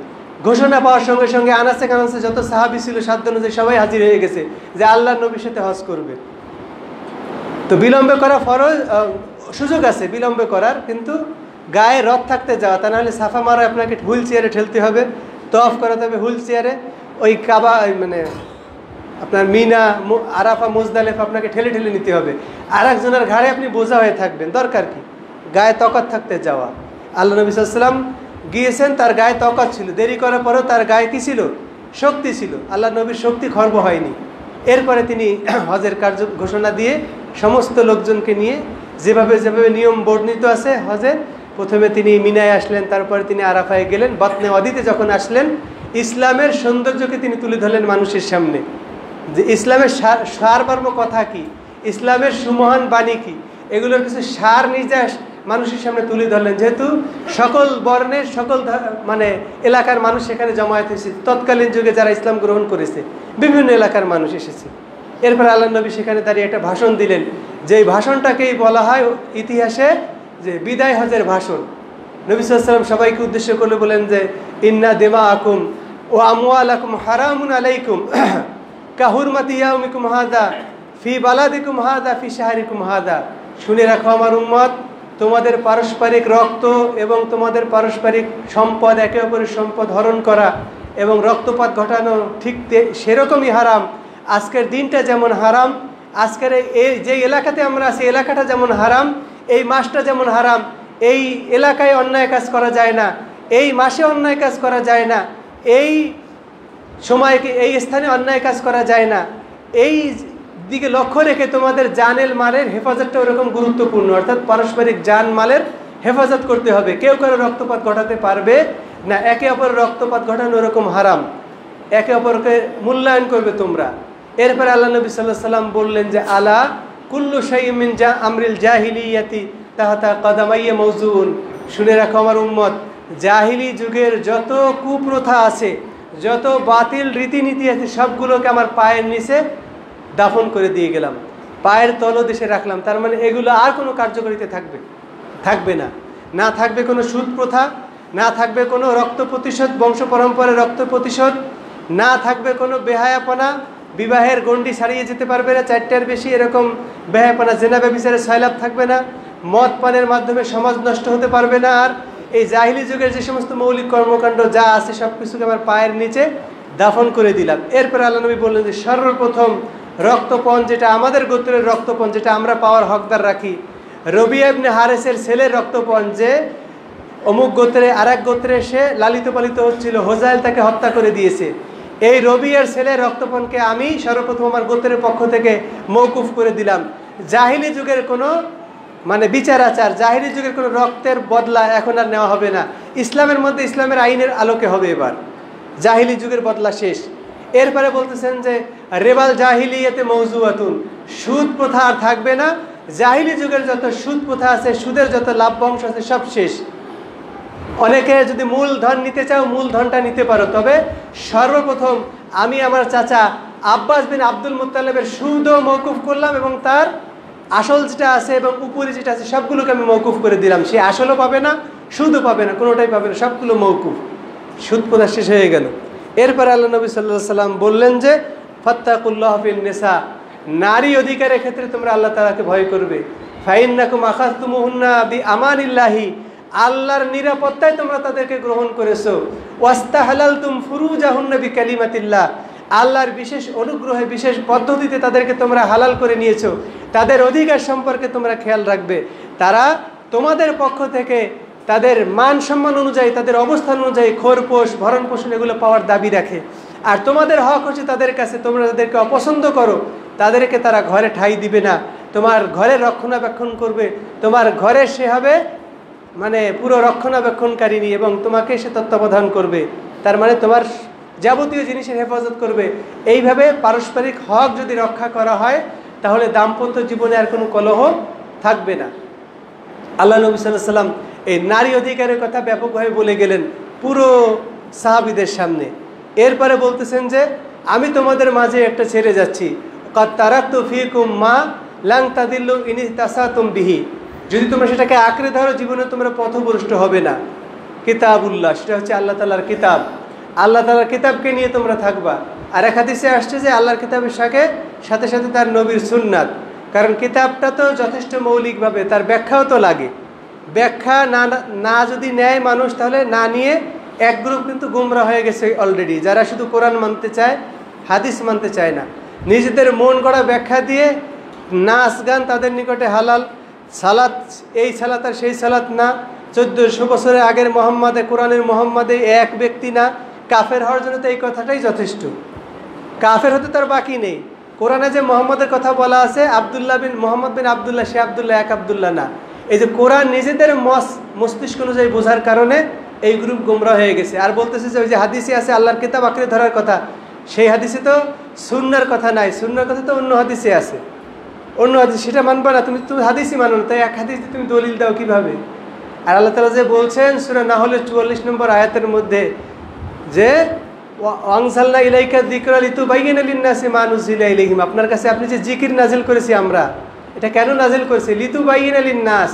ঘোষণা পাওয়ার সঙ্গে সঙ্গে আনাসে কানাসে যত সাহাবী ছিল সাধ্য অনুযায়ী সবাই হাজির হয়ে গেছে যে আল্লাহ নবীর সাথে হজ করবে। তো বিলম্বে করা ফরজ, সুযোগ আছে বিলম্বে করার, কিন্তু গায়ে রথ থাকতে যাওয়া, তা নাহলে সাফা মারা আপনাকে হুইল চেয়ারে ঠেলতে হবে, তওয়াফ করাতে হবে হুইল চেয়ারে, ওই কাবা মানে আপনার মিনা আরাফা মুজদালিফা আপনাকে ঠেলে ঠেলে নিতে হবে, আর একজনের ঘাড়ে আপনি বোঝা হয়ে থাকবেন। দরকার কি? গায়ে তকত থাকতে যাওয়া। আল্লাহ নবী সাল্লাল্লাহু আলাইহি ওয়াসাল্লাম গিয়েছেন, তার গায়ে তকত ছিল, দেরি করার পরেও তার গায়ে কী ছিল? শক্তি ছিল। আল্লাহ নবীর শক্তি খর্ব হয়নি। এরপরে তিনি হজের কার্য ঘোষণা দিয়ে সমস্ত লোকজনকে নিয়ে যেভাবে যেভাবে নিয়ম বর্ণিত আছে হজের, প্রথমে তিনি মিনায় আসলেন, তারপরে তিনি আরাফায় গেলেন, বাতনে ওয়াদিতে যখন আসলেন ইসলামের সৌন্দর্যকে তিনি তুলে ধরলেন মানুষের সামনে, যে ইসলামের সারমর্ম কথা কি, ইসলামের সুমহান বাণী কি, এগুলোর কিছু সার নির্যাস মানুষের সামনে তুলে ধরলেন। যেহেতু সকল বর্ণের সকল মানে এলাকার মানুষ সেখানে জমায়েত হয়েছে, তৎকালীন যুগে যারা ইসলাম গ্রহণ করেছে বিভিন্ন এলাকার মানুষ এসেছে। এরপর আল্লাহ নবী সেখানে দাঁড়িয়ে একটা ভাষণ দিলেন, যেই ভাষণটাকেই বলা হয় ইতিহাসে যে বিদায় হজের ভাষণ। নবী সাল্লাল্লাহু আলাইহি ওয়াসাল্লাম সবাইকে উদ্দেশ্য করে বলেন যে ইন্না দিমাআকুম ওয়া আমওয়ালাকুম হারামুন আলাইকুম কাহুরমাতি ইয়াউমিকুম হাযা ফি বালাদিকুম হাযা ফি শাহরিকুম হাযা। শুনে রাখো আমার উম্মত, তোমাদের পারস্পরিক রক্ত এবং তোমাদের পারস্পরিক সম্পদ, একে অপরের সম্পদ হরণ করা এবং রক্তপাত ঘটানো ঠিক সেরকমই হারাম। আজকের দিনটা যেমন হারাম, আজকের এই যে এলাকাতে আমরা আছি এলাকাটা যেমন হারাম, এই মাসটা যেমন হারাম, এই এলাকায় অন্যায় কাজ করা যায় না, এই মাসে অন্যায় কাজ করা যায় না, এই সময়কে এই স্থানে অন্যায় কাজ করা যায় না। এই দিকে লক্ষ্য রেখে তোমাদের জানের মালের হেফাজতটা ওরকম গুরুত্বপূর্ণ, অর্থাৎ পারস্পরিক জান মালের হেফাজত করতে হবে। কেউ কারো রক্তপাত ঘটাতে পারবে না, একে অপরের রক্তপাত ঘটানো ওরকম হারাম, একে অপরকে মূল্যায়ন করবে তোমরা। এরপরে আল্লাহ নবী সাল্লাল্লাহু আলাইহি ওয়াসাল্লাম বললেন যে আলা কুল্লু শাইইন মিন আমরিল জাহিলিয়াতি তাহতা কদামাইয়া মওজুন। শুনে রাখো আমার উম্মত, জাহিলি যুগের যত কুপ্রথা আছে, যত বাতিল রীতিনীতি আছে, সবগুলোকে আমার পায়ের নিচে দাফন করে দিয়ে গেলাম, পায়ের তলদেশে রাখলাম। তার মানে এগুলো আর কোনো কার্যকারিতা থাকবে না। না থাকবে কোনো সুদ প্রথা, না থাকবে কোনো রক্ত প্রতিশোধ, বংশ পরম্পরার রক্ত প্রতিশোধ, না থাকবে কোনো বেহায়াপনা, বিবাহের গণ্ডি ছাড়িয়ে যেতে পারবে না 4টার বেশি, এরকম বেহায়াপনা, জেনা ব্যভিচারের সয়লাভ থাকবে না, মদ পানের মাধ্যমে সমাজ নষ্ট হতে পারবে না। আর এই জাহিলি যুগের যে সমস্ত মৌলিক কর্মকাণ্ড যা আছে সব কিছুকে আমার পায়ের নিচে দাফন করে দিলাম। এরপর আল্লাহ নবী বললেন যে সর্বপ্রথম রক্তপণ, যেটা আমাদের গোত্রের রক্তপণ, যেটা আমরা পাওয়ার হকদার রাখি, রবিয়া ইবনে হারেসের ছেলের রক্তপণ, যে অমুক গোত্রে আর এক গোত্রে সে লালিত পালিত হচ্ছিল, হোজাইল তাকে হত্যা করে দিয়েছে, এই রবিয়ের ছেলে রক্তপণকে আমি সর্বপ্রথম আমার গোত্রের পক্ষ থেকে মওকুফ করে দিলাম। জাহিলি যুগের কোনো বিচার আচার, জাহিলি যুগের কোনো রক্তের বদলা এখন আর নেওয়া হবে না। ইসলামের মধ্যে ইসলামের আইনের আলোকে হবে এবার, জাহিলি যুগের বদলা শেষ। এরপরে বলতেছেন যে রেবাল জাহিলিয়াতে মওজুআতুন, সুদ প্রথা আর থাকবে না। জাহিলি যুগের যত সুদ প্রথা আছে, সুদের যত লাভ্যাংশ আছে সব শেষ। অনেকে যদি মূলধন নিতে চাও মূলধনটা নিতে পারো, তবে সর্বপ্রথম আমি আমার চাচা আব্বাস বিন আব্দুল মুত্তালিবের সুদও মওকুফ করলাম এবং তার আসল যেটা আছে এবং উপরি যেটা আছে সবগুলোকে আমি মওকুফ করে দিলাম। সে আসলও পাবে না, সুদও পাবে না, কোনোটাই পাবে না, সবগুলো মওকুফ। সুদ প্রথা শেষ হয়ে গেল। এরপরে আল্লাহ নবী সাল্লাল্লাহু আলাইহি সাল্লাম বললেন যে ফাত্তাকুল্লাহ ফিন নিসা, নারী অধিকারের ক্ষেত্রে তোমরা আল্লাহ তাআলাকে ভয় করবে। ফাইন্নাকুম আখাযতুমুহুন্না বিআমানিল্লাহি, আল্লাহর নিরাপত্তায় তোমরা তাদেরকে গ্রহণ করেছো। ওয়াস্তাহালালতুম ফুরুজাহুন্না বিকালিমাতিল্লাহ, আল্লাহর বিশেষ অনুগ্রহে বিশেষ পদ্ধতিতে তাদেরকে তোমরা হালাল করে নিয়েছো। তাদের অধিকার সম্পর্কে তোমরা খেয়াল রাখবে। তারা তোমাদের পক্ষ থেকে তাদের মান সম্মান অনুযায়ী, তাদের অবস্থান অনুযায়ী খোরপোষ ভরণ পোষণ এগুলো পাওয়ার দাবি রাখে। আর তোমাদের হক হচ্ছে তাদের কাছে, তোমরা তাদেরকে অপছন্দ করো, তাদেরকে তারা ঘরে ঠাঁই দিবে না, তোমার ঘরের রক্ষণাবেক্ষণ করবে, তোমার ঘরে সে হবে পুরো রক্ষণাবেক্ষণকারিণী এবং তোমাকে সে তত্ত্বাবধান করবে। তার তোমার যাবতীয় জিনিসের হেফাজত করবে। এইভাবে পারস্পরিক হক যদি রক্ষা করা হয় তাহলে দাম্পত্য জীবনে আর কোনো কলহ থাকবে না। আল্লাহ নবী সাল্লাল্লাহু আলাইহি ওয়াসাল্লাম এই নারী অধিকারের কথা ব্যাপকভাবে বলে গেলেন পুরো সাহাবীদের সামনে। এরপরে বলতেছেন যে আমি তোমাদের মাঝে একটা ছেড়ে যাচ্ছি, কাদ তারাকতু ফীকুম মা লান তাদিল্লু ইন ইহতাসাতুম বিহি, যদি তোমরা সেটাকে আঁকড়ে ধরো জীবনে তোমরা পথভ্রষ্ট হবে না। কিতাবুল্লাহ, সেটা হচ্ছে আল্লাহ তাআলার কিতাব, আল্লাহ তাআলার কিতাবকে নিয়ে তোমরা থাকবা। আর এক হাদিসে আসছে যে আল্লাহর কিতাবের সাথে সাথে তার নবীর সুন্নাত, কারণ কিতাবটা তো যথেষ্ট মৌলিকভাবে, তার ব্যাখ্যাও তো লাগে। ব্যাখ্যা না যদি নেয় মানুষ, তাহলে না নিয়ে এক গ্রুপ কিন্তু গুমরা হয়ে গেছে অলরেডি, যারা শুধু কোরআন মানতে চায়, হাদিস মানতে চায় না। নিজেদের মন গড়া ব্যাখ্যা দিয়ে নাচ গান তাদের নিকটে হালাল, সালাত এই সালাত আর সেই সালাত না, 1400 বছরের আগের মোহাম্মদে, কোরআনের মোহাম্মদে এক ব্যক্তি না। কাফের হওয়ার জন্য তো এই কথাটাই যথেষ্ট, কাফের হতে তার বাকি নেই। কোরআনে যে মোহাম্মদের কথা বলা আছে, মোহাম্মদ বিন আবদুল্লাহ, সে আবদুল্লাহ এক আবদুল্লাহ না। এই যে কোরআন নিজেদের মস্তিষ্ক অনুযায়ী বোঝার কারণে এই গ্রুপ গোমরা হয়ে গেছে। আর বলতেছে যে ওই যে হাদিসে আছে আল্লাহর কিতাব আঁকড়ে ধরার কথা, সেই হাদিসে তো সুন্নার কথা নাই, সুন্নার কথা তো অন্য হাদিসে আছে, অন্য হাদিস, সেটা মানবা না তুমি, হাদিসই মানো না, তাই এক হাদিস তুমি দলিল দাও কিভাবে? আর আল্লাহ তাআলা যে বলছেন সূরা নাহলের 44 নম্বর আয়াতের মধ্যে যে ওয়ানজালনা ইলাইকা যিকরা লিতুবাইয়িনা লিন-নাসি মা নুজিলা ইলাইহিম, আপনার কাছে আপনি যে জিকির নাজিল করেছি আমরা, এটা কেন নাজিল করেছি? লিতুবাইয়িনা লিন-নাস,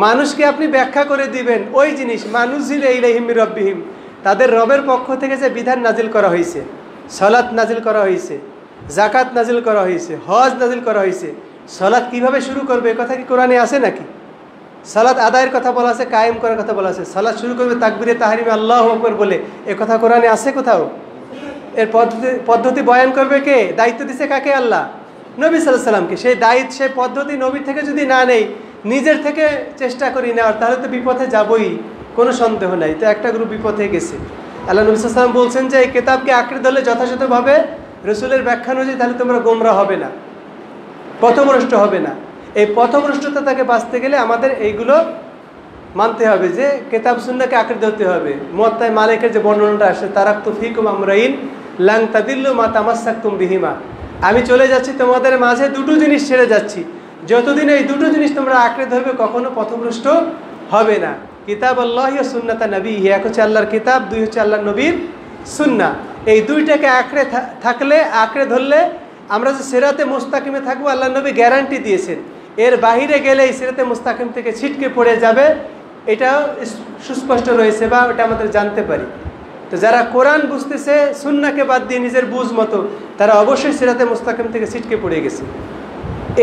মানুষকে আপনি ব্যাখ্যা করে দিবেন ওই জিনিস মা নুজিলা ইলাইহিম মির রাব্বিহিম, তাদের রবের পক্ষ থেকে যে বিধান নাজিল করা হয়েছে, সালাত নাজিল করা হয়েছে, যাকাত নাজিল করা হয়েছে, হজ নাজিল করা হয়েছে। সালাত কিভাবে শুরু করবে এ কথা কি কোরআনে আছে নাকি? সালাত আদায়ের কথা বলা আছে, কায়েম করার কথা বলা আছে। সালাত শুরু করবে তাকবীরে তাহরিমে আল্লাহু আকবার বলে, এ কথা কোরআনে আছে কোথাও? এর পদ্ধতি বয়ান করবে কে? দায়িত্ব দিছে কাকে? আল্লাহ, নবী সাল্লাল্লাহু আলাইহি সাল্লামকে। সেই দায়িত্ব, সেই পদ্ধতি নবী থেকে যদি না নেই, নিজের থেকে চেষ্টা করি নেওয়ার, তাহলে তো বিপথে যাবই, কোনো সন্দেহ নাই। তো একটা গ্রুপ বিপথে গেছে। আল্লাহ নবী সাল্লাল্লাহু আলাইহি সাল্লাম বলছেন যে এই কিতাবকে আঁকড়ে ধরলে যথাযথভাবে রসুলের ব্যাখ্যা অনুযায়ী, তাহলে তোমরা গোমরা হবে না, পথভ্রষ্ট হবে না। এই পথভ্রষ্টতা থেকে বাঁচতে গেলে আমাদের এইগুলো মানতে হবে, যে কিতাব সুন্নাহকে আঁকড়ে ধরতে হবে। মুয়াত্তা মালিকের যে বর্ণনাটা আসে, তারাকতু ফীকুম আমরাইন লান তাদিল্লু মা তামাসসাকতুম বিহিমা, আমি চলে যাচ্ছি তোমাদের মাঝে দুটো জিনিস ছেড়ে যাচ্ছি, যতদিন এই দুটো জিনিস তোমরা আঁকড়ে ধরবে কখনো পথভ্রষ্ট হবে না। কিতাব আল্লাহি ওয়া সুন্নাতা নবীহি, এক হচ্ছে আল্লাহর কিতাব, দুই হচ্ছে আল্লাহর নবীর সুন্নাহ। এই দুইটাকে আঁকড়ে থাকলে, আঁকড়ে ধরলে আমরা যে সিরাতে মুস্তাকিমে থাকবো, আল্লাহ নবী গ্যারান্টি দিয়েছেন। এর বাহিরে গেলে এই সিরাতে মুস্তাকিম থেকে ছিটকে পড়ে যাবে, এটাও সুস্পষ্ট রয়েছে বা ওটা আমাদের জানতে পারি। তো যারা কোরআন বুঝতেছে সুন্নাহকে বাদ দিয়ে নিজের বুঝ মতো, তারা অবশ্যই সিরাতে মুস্তাকিম থেকে ছিটকে পড়ে গেছে।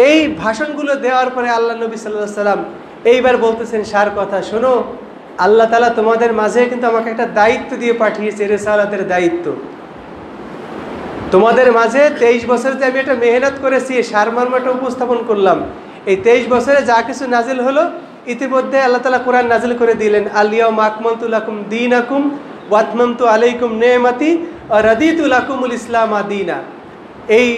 এই ভাষণগুলো দেওয়ার পরে আল্লাহ নবী সাল্লাল্লাহু আলাইহি সাল্লাম এইবার বলতেছেন সার কথা, শোনো, আল্লাহ তাআলা তোমাদের মাঝে কিন্তু আমাকে একটা দায়িত্ব দিয়ে পাঠিয়েছে, রিসালাতের দায়িত্ব। তোমাদের মাঝে 23 বছর যে আমি একটা মেহনত করেছি, সারমর্মটা উপস্থাপন করলাম, এই 23 বছরে যা কিছু নাজিল হলো, ইতিমধ্যে আল্লাহ তাআলা কোরআন নাজিল করে দিলেন, আল ইয়াউমা আকমালতু লাকুম দীনাকুম ওয়া আতমামতু আলাইকুম নি'মাতি রাদিতু লাকুমুল ইসলাম দীনা। এই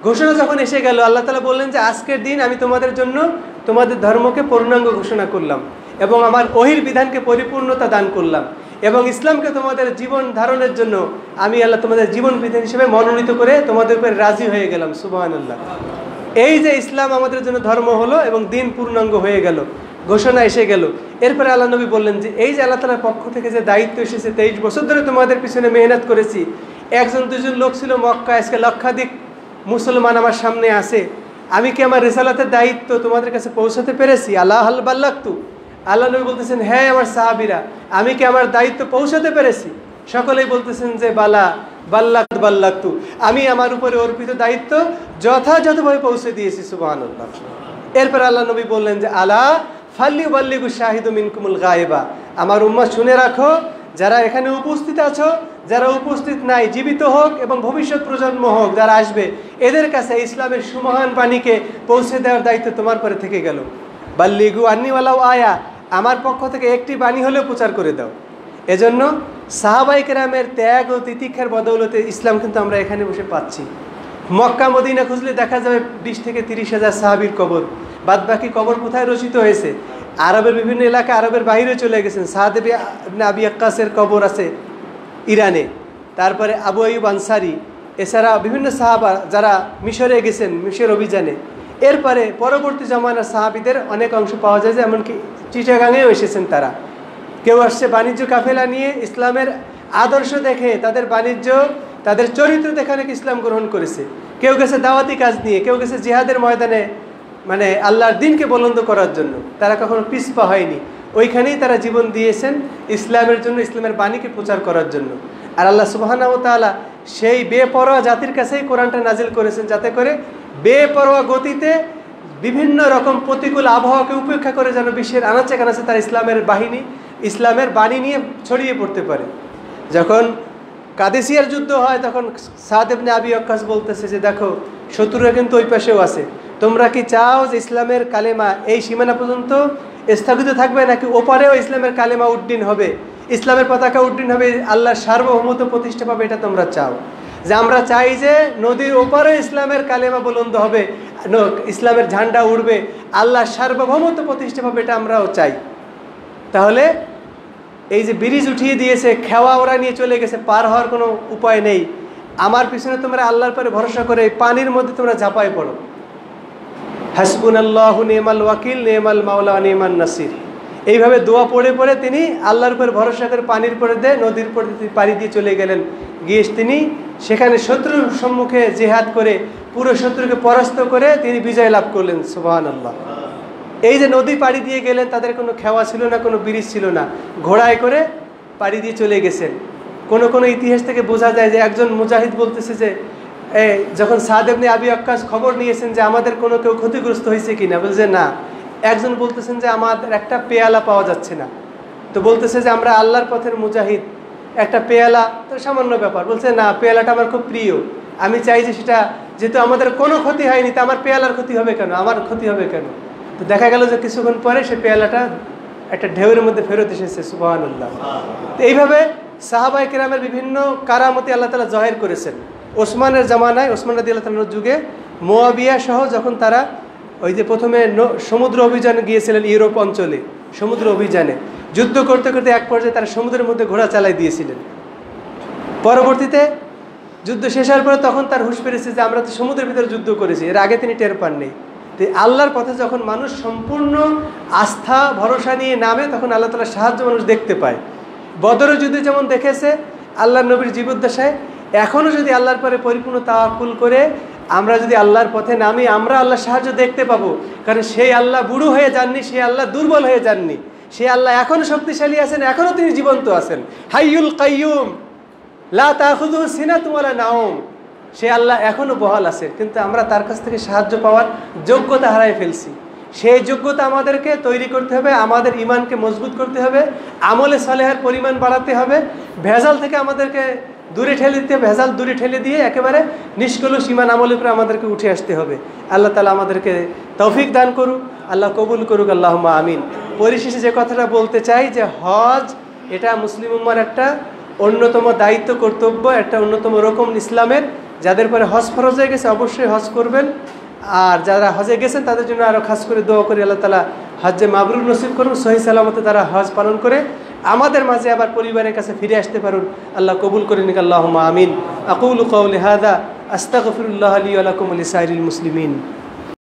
ঘোষণা যখন এসে গেল, আল্লাহ তাআলা বললেন যে আজকের দিন আমি তোমাদের জন্য তোমাদের ধর্মকে পূর্ণাঙ্গ ঘোষণা করলাম এবং আমার ওহির বিধানকে পরিপূর্ণতা দান করলাম এবং ইসলামকে তোমাদের জীবন ধারণের জন্য আমি আল্লাহ তোমাদের জীবন বিধান হিসেবে মনোনীত করে তোমাদের উপরে রাজি হয়ে গেলাম। সুবহানাল্লাহ। এই যে ইসলাম আমাদের জন্য ধর্ম হলো এবং দিন পূর্ণাঙ্গ হয়ে গেল, ঘোষণা এসে গেল। এরপরে আল্লাহ নবী বললেন যে এই যে আল্লাহ তাআলার পক্ষ থেকে যে দায়িত্ব এসেছে, 23 বছর ধরে তোমাদের পিছনে মেহনত করেছি, একজন দুজন লোক ছিল মক্কা, আজকে লক্ষাধিক মুসলমান আমার সামনে আছে, আমি কি আমার রিসালাতের দায়িত্ব তোমাদের কাছে পৌঁছাতে পেরেছি? আল্লাহ হাল বাল্লাগতু। আল্লাহ নবী বলতেছেন, হ্যাঁ আমার সাহাবীরা, আমি কি আমার দায়িত্ব পৌঁছাতে পেরেছি? সকলেই বলতেছেন যে বালা বাল্লাগতু, আমি আমার উপরে অর্পিত দায়িত্ব যথাযথভাবে পৌঁছে দিয়েছি। সুবহানাল্লাহ। এরপর আল্লাহ নবী বললেন যে আলা ফাল্লিউবাল্লিগু শাহিদু মিনকুমুল গায়বা, আমার উম্মাহ শুনে রাখো, যারা এখানে উপস্থিত আছো, যারা উপস্থিত নাই, জীবিত হোক এবং ভবিষ্যৎ প্রজন্ম হোক যারা আসবে, এদের কাছে ইসলামের সুমহান বাণীকে পৌঁছে দেওয়ার দায়িত্ব তোমার পরে থেকে গেল। বাল্লিগু আন্নি ওয়ালাউ আয়া, আমার পক্ষ থেকে একটি বাণী হলেও প্রচার করে দাও। এজন্য সাহাবায়ে কেরামের ত্যাগ ও তিতিক্ষার বদৌলতে ইসলাম কিন্তু আমরা এখানে বসে পাচ্ছি। মক্কা মদিনা খুঁজলে দেখা যাবে 20 থেকে 30 হাজার সাহাবীর কবর, বাদ বাকি কবর কোথায় রচিত হয়েছে? আরবের বিভিন্ন এলাকা, আরবের বাইরে চলে গেছেন। সাদ ইবনে আবি ওয়াক্কাসের কবর আছে ইরানে, তারপরে আবু আইয়ুব আনসারী, এছাড়া বিভিন্ন সাহাবা যারা মিশরে গেছেন, মিশর অভিযানে। এরপরে পরবর্তী জমানার সাহাবীদের অনেক অংশ পাওয়া যায় যে এমনকি চিটাগাঙেও এসেছেন তারা। কেউ আসছে বাণিজ্য কাফেলা নিয়ে, ইসলামের আদর্শ দেখে তাদের বাণিজ্য, তাদের চরিত্র দেখে অনেক ইসলাম গ্রহণ করেছে। কেউ গেছে দাওয়াতি কাজ নিয়ে, কেউ গেছে জিহাদের ময়দানে, মানে আল্লাহর দিনকে বুলন্দ করার জন্য। তারা কখনো পিছপা হয়নি, ওইখানেই তারা জীবন দিয়েছেন ইসলামের জন্য, ইসলামের বাণীকে প্রচার করার জন্য। আর আল্লাহ সুবহানাহু ওয়া তাআলা সেই বেপরোয়া জাতির কাছেই কোরআনটা নাজিল করেছেন, যাতে করে বেপরোয়া গতিতে বিভিন্ন রকম প্রতিকূল আবহাওয়াকে উপেক্ষা করে যেন বিশ্বের আনাচে কানাচে তার ইসলামের বাহিনী, ইসলামের বাণী নিয়ে ছড়িয়ে পড়তে পারে। যখন কাদেসিয়ার যুদ্ধ হয়, তখন সাদ ইবনে আবি ওয়াক্কাস বলতেছে যে দেখো, শত্রুরা কিন্তু ওই পাশেও আছে, তোমরা কি চাও যে ইসলামের কালেমা এই সীমানা পর্যন্ত স্থগিত থাকবে, নাকি ওপারেও ইসলামের কালেমা উড্ডীন হবে, ইসলামের পতাকা উড্ডীন হবে, আল্লাহর সার্বভৌমত্ব প্রতিষ্ঠা পাবে? এটা তোমরা চাও? যে আমরা চাই যে নদীর ওপারেও ইসলামের কালেমা বুলন্দ হবে, ইসলামের ঝান্ডা উড়বে, আল্লাহর সার্বভৌমত্ব প্রতিষ্ঠা পাবে, এটা আমরাও চাই। তাহলে এই যে ব্রিজ উঠিয়ে দিয়েছে, খেওয়া ওরা নিয়ে চলে গেছে, পার হওয়ার কোনো উপায় নেই, আমার পিছনে তোমরা আল্লাহর পরে ভরসা করে পানির মধ্যে তোমরা ঝাঁপায় পড়ো। হাসবুনাল্লাহু নি'মাল ওয়াকিল নি'মাল মাওলা ওয়া নি'মান নাসির, এইভাবে দোয়া পড়ে পড়ে তিনি আল্লাহর উপর ভরসা করে পানির পরে দিয়ে নদীর পরে পাড়ি দিয়ে চলে গেলেন। গিয়ে তিনি সেখানে শত্রুর সম্মুখে জিহাদ করে পুরো শত্রুকে পরাস্ত করে তিনি বিজয় লাভ করলেন। সুবহানাল্লাহ। এই যে নদী পাড়ি দিয়ে গেলেন, তাদের কোনো খেওয়া ছিল না, কোনো ব্রিজ ছিল না, ঘোড়ায় করে পাড়ি দিয়ে চলে গেছেন। কোনো ইতিহাস থেকে বোঝা যায় যে একজন মুজাহিদ বলতেছে যে যখন সাদ ইবনে আবি ওয়াক্কাস খবর নিয়েছেন যে আমাদের কোনো কেউ ক্ষতিগ্রস্ত হয়েছে কিনা, বলছে না। একজন বলতেছেন যে আমাদের একটা পেয়ালা পাওয়া যাচ্ছে না, তো বলতেছে যে আমরা আল্লাহর পথের মুজাহিদ, একটা পেয়ালা তো সামান্য ব্যাপার, বলছে না পেয়ালাটা আমার খুব প্রিয়, আমি চাই যে সেটা, যেহেতু আমাদের কোনো ক্ষতি হয়নি তা আমার পেয়ালার ক্ষতি হবে কেন, আমার ক্ষতি হবে কেন? তো দেখা গেল যে কিছুক্ষণ পরে সে পেয়ালাটা একটা ঢেউয়ের মধ্যে ফেরত এসেছে। সুবহানাল্লাহ। তো এইভাবে সাহাবায়ে কেরামের বিভিন্ন কারামতি আল্লাহ তাআলা জাহির করেছেন। ওসমানের জামানায়, ওসমান রাদিয়াল্লাহু তাআলার যুগে মুয়াবিয়া সহ যখন তারা ওই যে প্রথমে সমুদ্র অভিযানে গিয়েছিলেন ইউরোপ অঞ্চলে, সমুদ্র অভিযানে যুদ্ধ করতে করতে এক পর্যায়ে তারা সমুদ্রের মধ্যে ঘোড়া চালাই দিয়েছিলেন। পরবর্তীতে যুদ্ধ শেষ হওয়ার পরে তখন তার হুঁশ ফিরেছে যে আমরা তো সমুদ্রের ভিতরে যুদ্ধ করেছি, এর আগে তিনি টের পাননি। তো আল্লাহর পথে যখন মানুষ সম্পূর্ণ আস্থা ভরসা নিয়ে নামে, তখন আল্লাহ তাআলার সাহায্য মানুষ দেখতে পায়। বদরের যুদ্ধে যেমন দেখেছে আল্লাহর নবীর জীবদ্দশায়, এখনও যদি আল্লাহর পরে পরিপূর্ণ তাওয়াক্কুল করে আমরা যদি আল্লাহর পথে নামি, আমরা আল্লাহর সাহায্য দেখতে পাবো। কারণ সেই আল্লাহ বুড়ো হয়ে যাননি, সেই আল্লাহ দুর্বল হয়ে যাননি, সেই আল্লাহ এখনও শক্তিশালী আছেন, এখনও তিনি জীবন্ত আছেন। হাইয়ুল কাইয়ুম লা তাখুযুহু সিনাতুন ওয়ালা নাওম, সে আল্লাহ এখনও বহাল আছেন, কিন্তু আমরা তার কাছ থেকে সাহায্য পাওয়ার যোগ্যতা হারাই ফেলছি। সেই যোগ্যতা আমাদেরকে তৈরি করতে হবে, আমাদের ঈমানকে মজবুত করতে হবে, আমলে সালেহার পরিমাণ বাড়াতে হবে, ভেজাল থেকে আমাদেরকে দূরে ঠেলে দিতে, ভেজাল দূরে ঠেলে দিয়ে একেবারে নিষ্কলুষ ঈমান আমলের উপরে আমাদেরকে উঠে আসতে হবে। আল্লাহ তাআলা আমাদেরকে তৌফিক দান করুক, আল্লাহ কবুল করুক, আল্লাহুম্মা আমিন। পরিশেষে যে কথাটা বলতে চাই যে হজ এটা মুসলিম উম্মার একটা অন্যতম দায়িত্ব কর্তব্য, একটা অন্যতম রকম ইসলামের। যাদের পরে হজ ফরজ হয়ে গেছে অবশ্যই হজ করবেন, আর যারা হজে গেছেন তাদের জন্য আরও খাস করে দোয়া করি আল্লাহ তাআলা হজ্জে মাবরুর নসিব করুন, সহি সালামতে তারা হজ পালন করে আমাদের মাঝে আবার পরিবারের কাছে ফিরে আসতে পারুন। আল্লাহ কবুল করে নিক, আল্লাহুম্মা আমিন। আকুলু কাওলি হাযা আস্তাগফিরুল্লাহ লি ওয়া লাকুম ওয়া লিসাইরিল মুসলিমিন।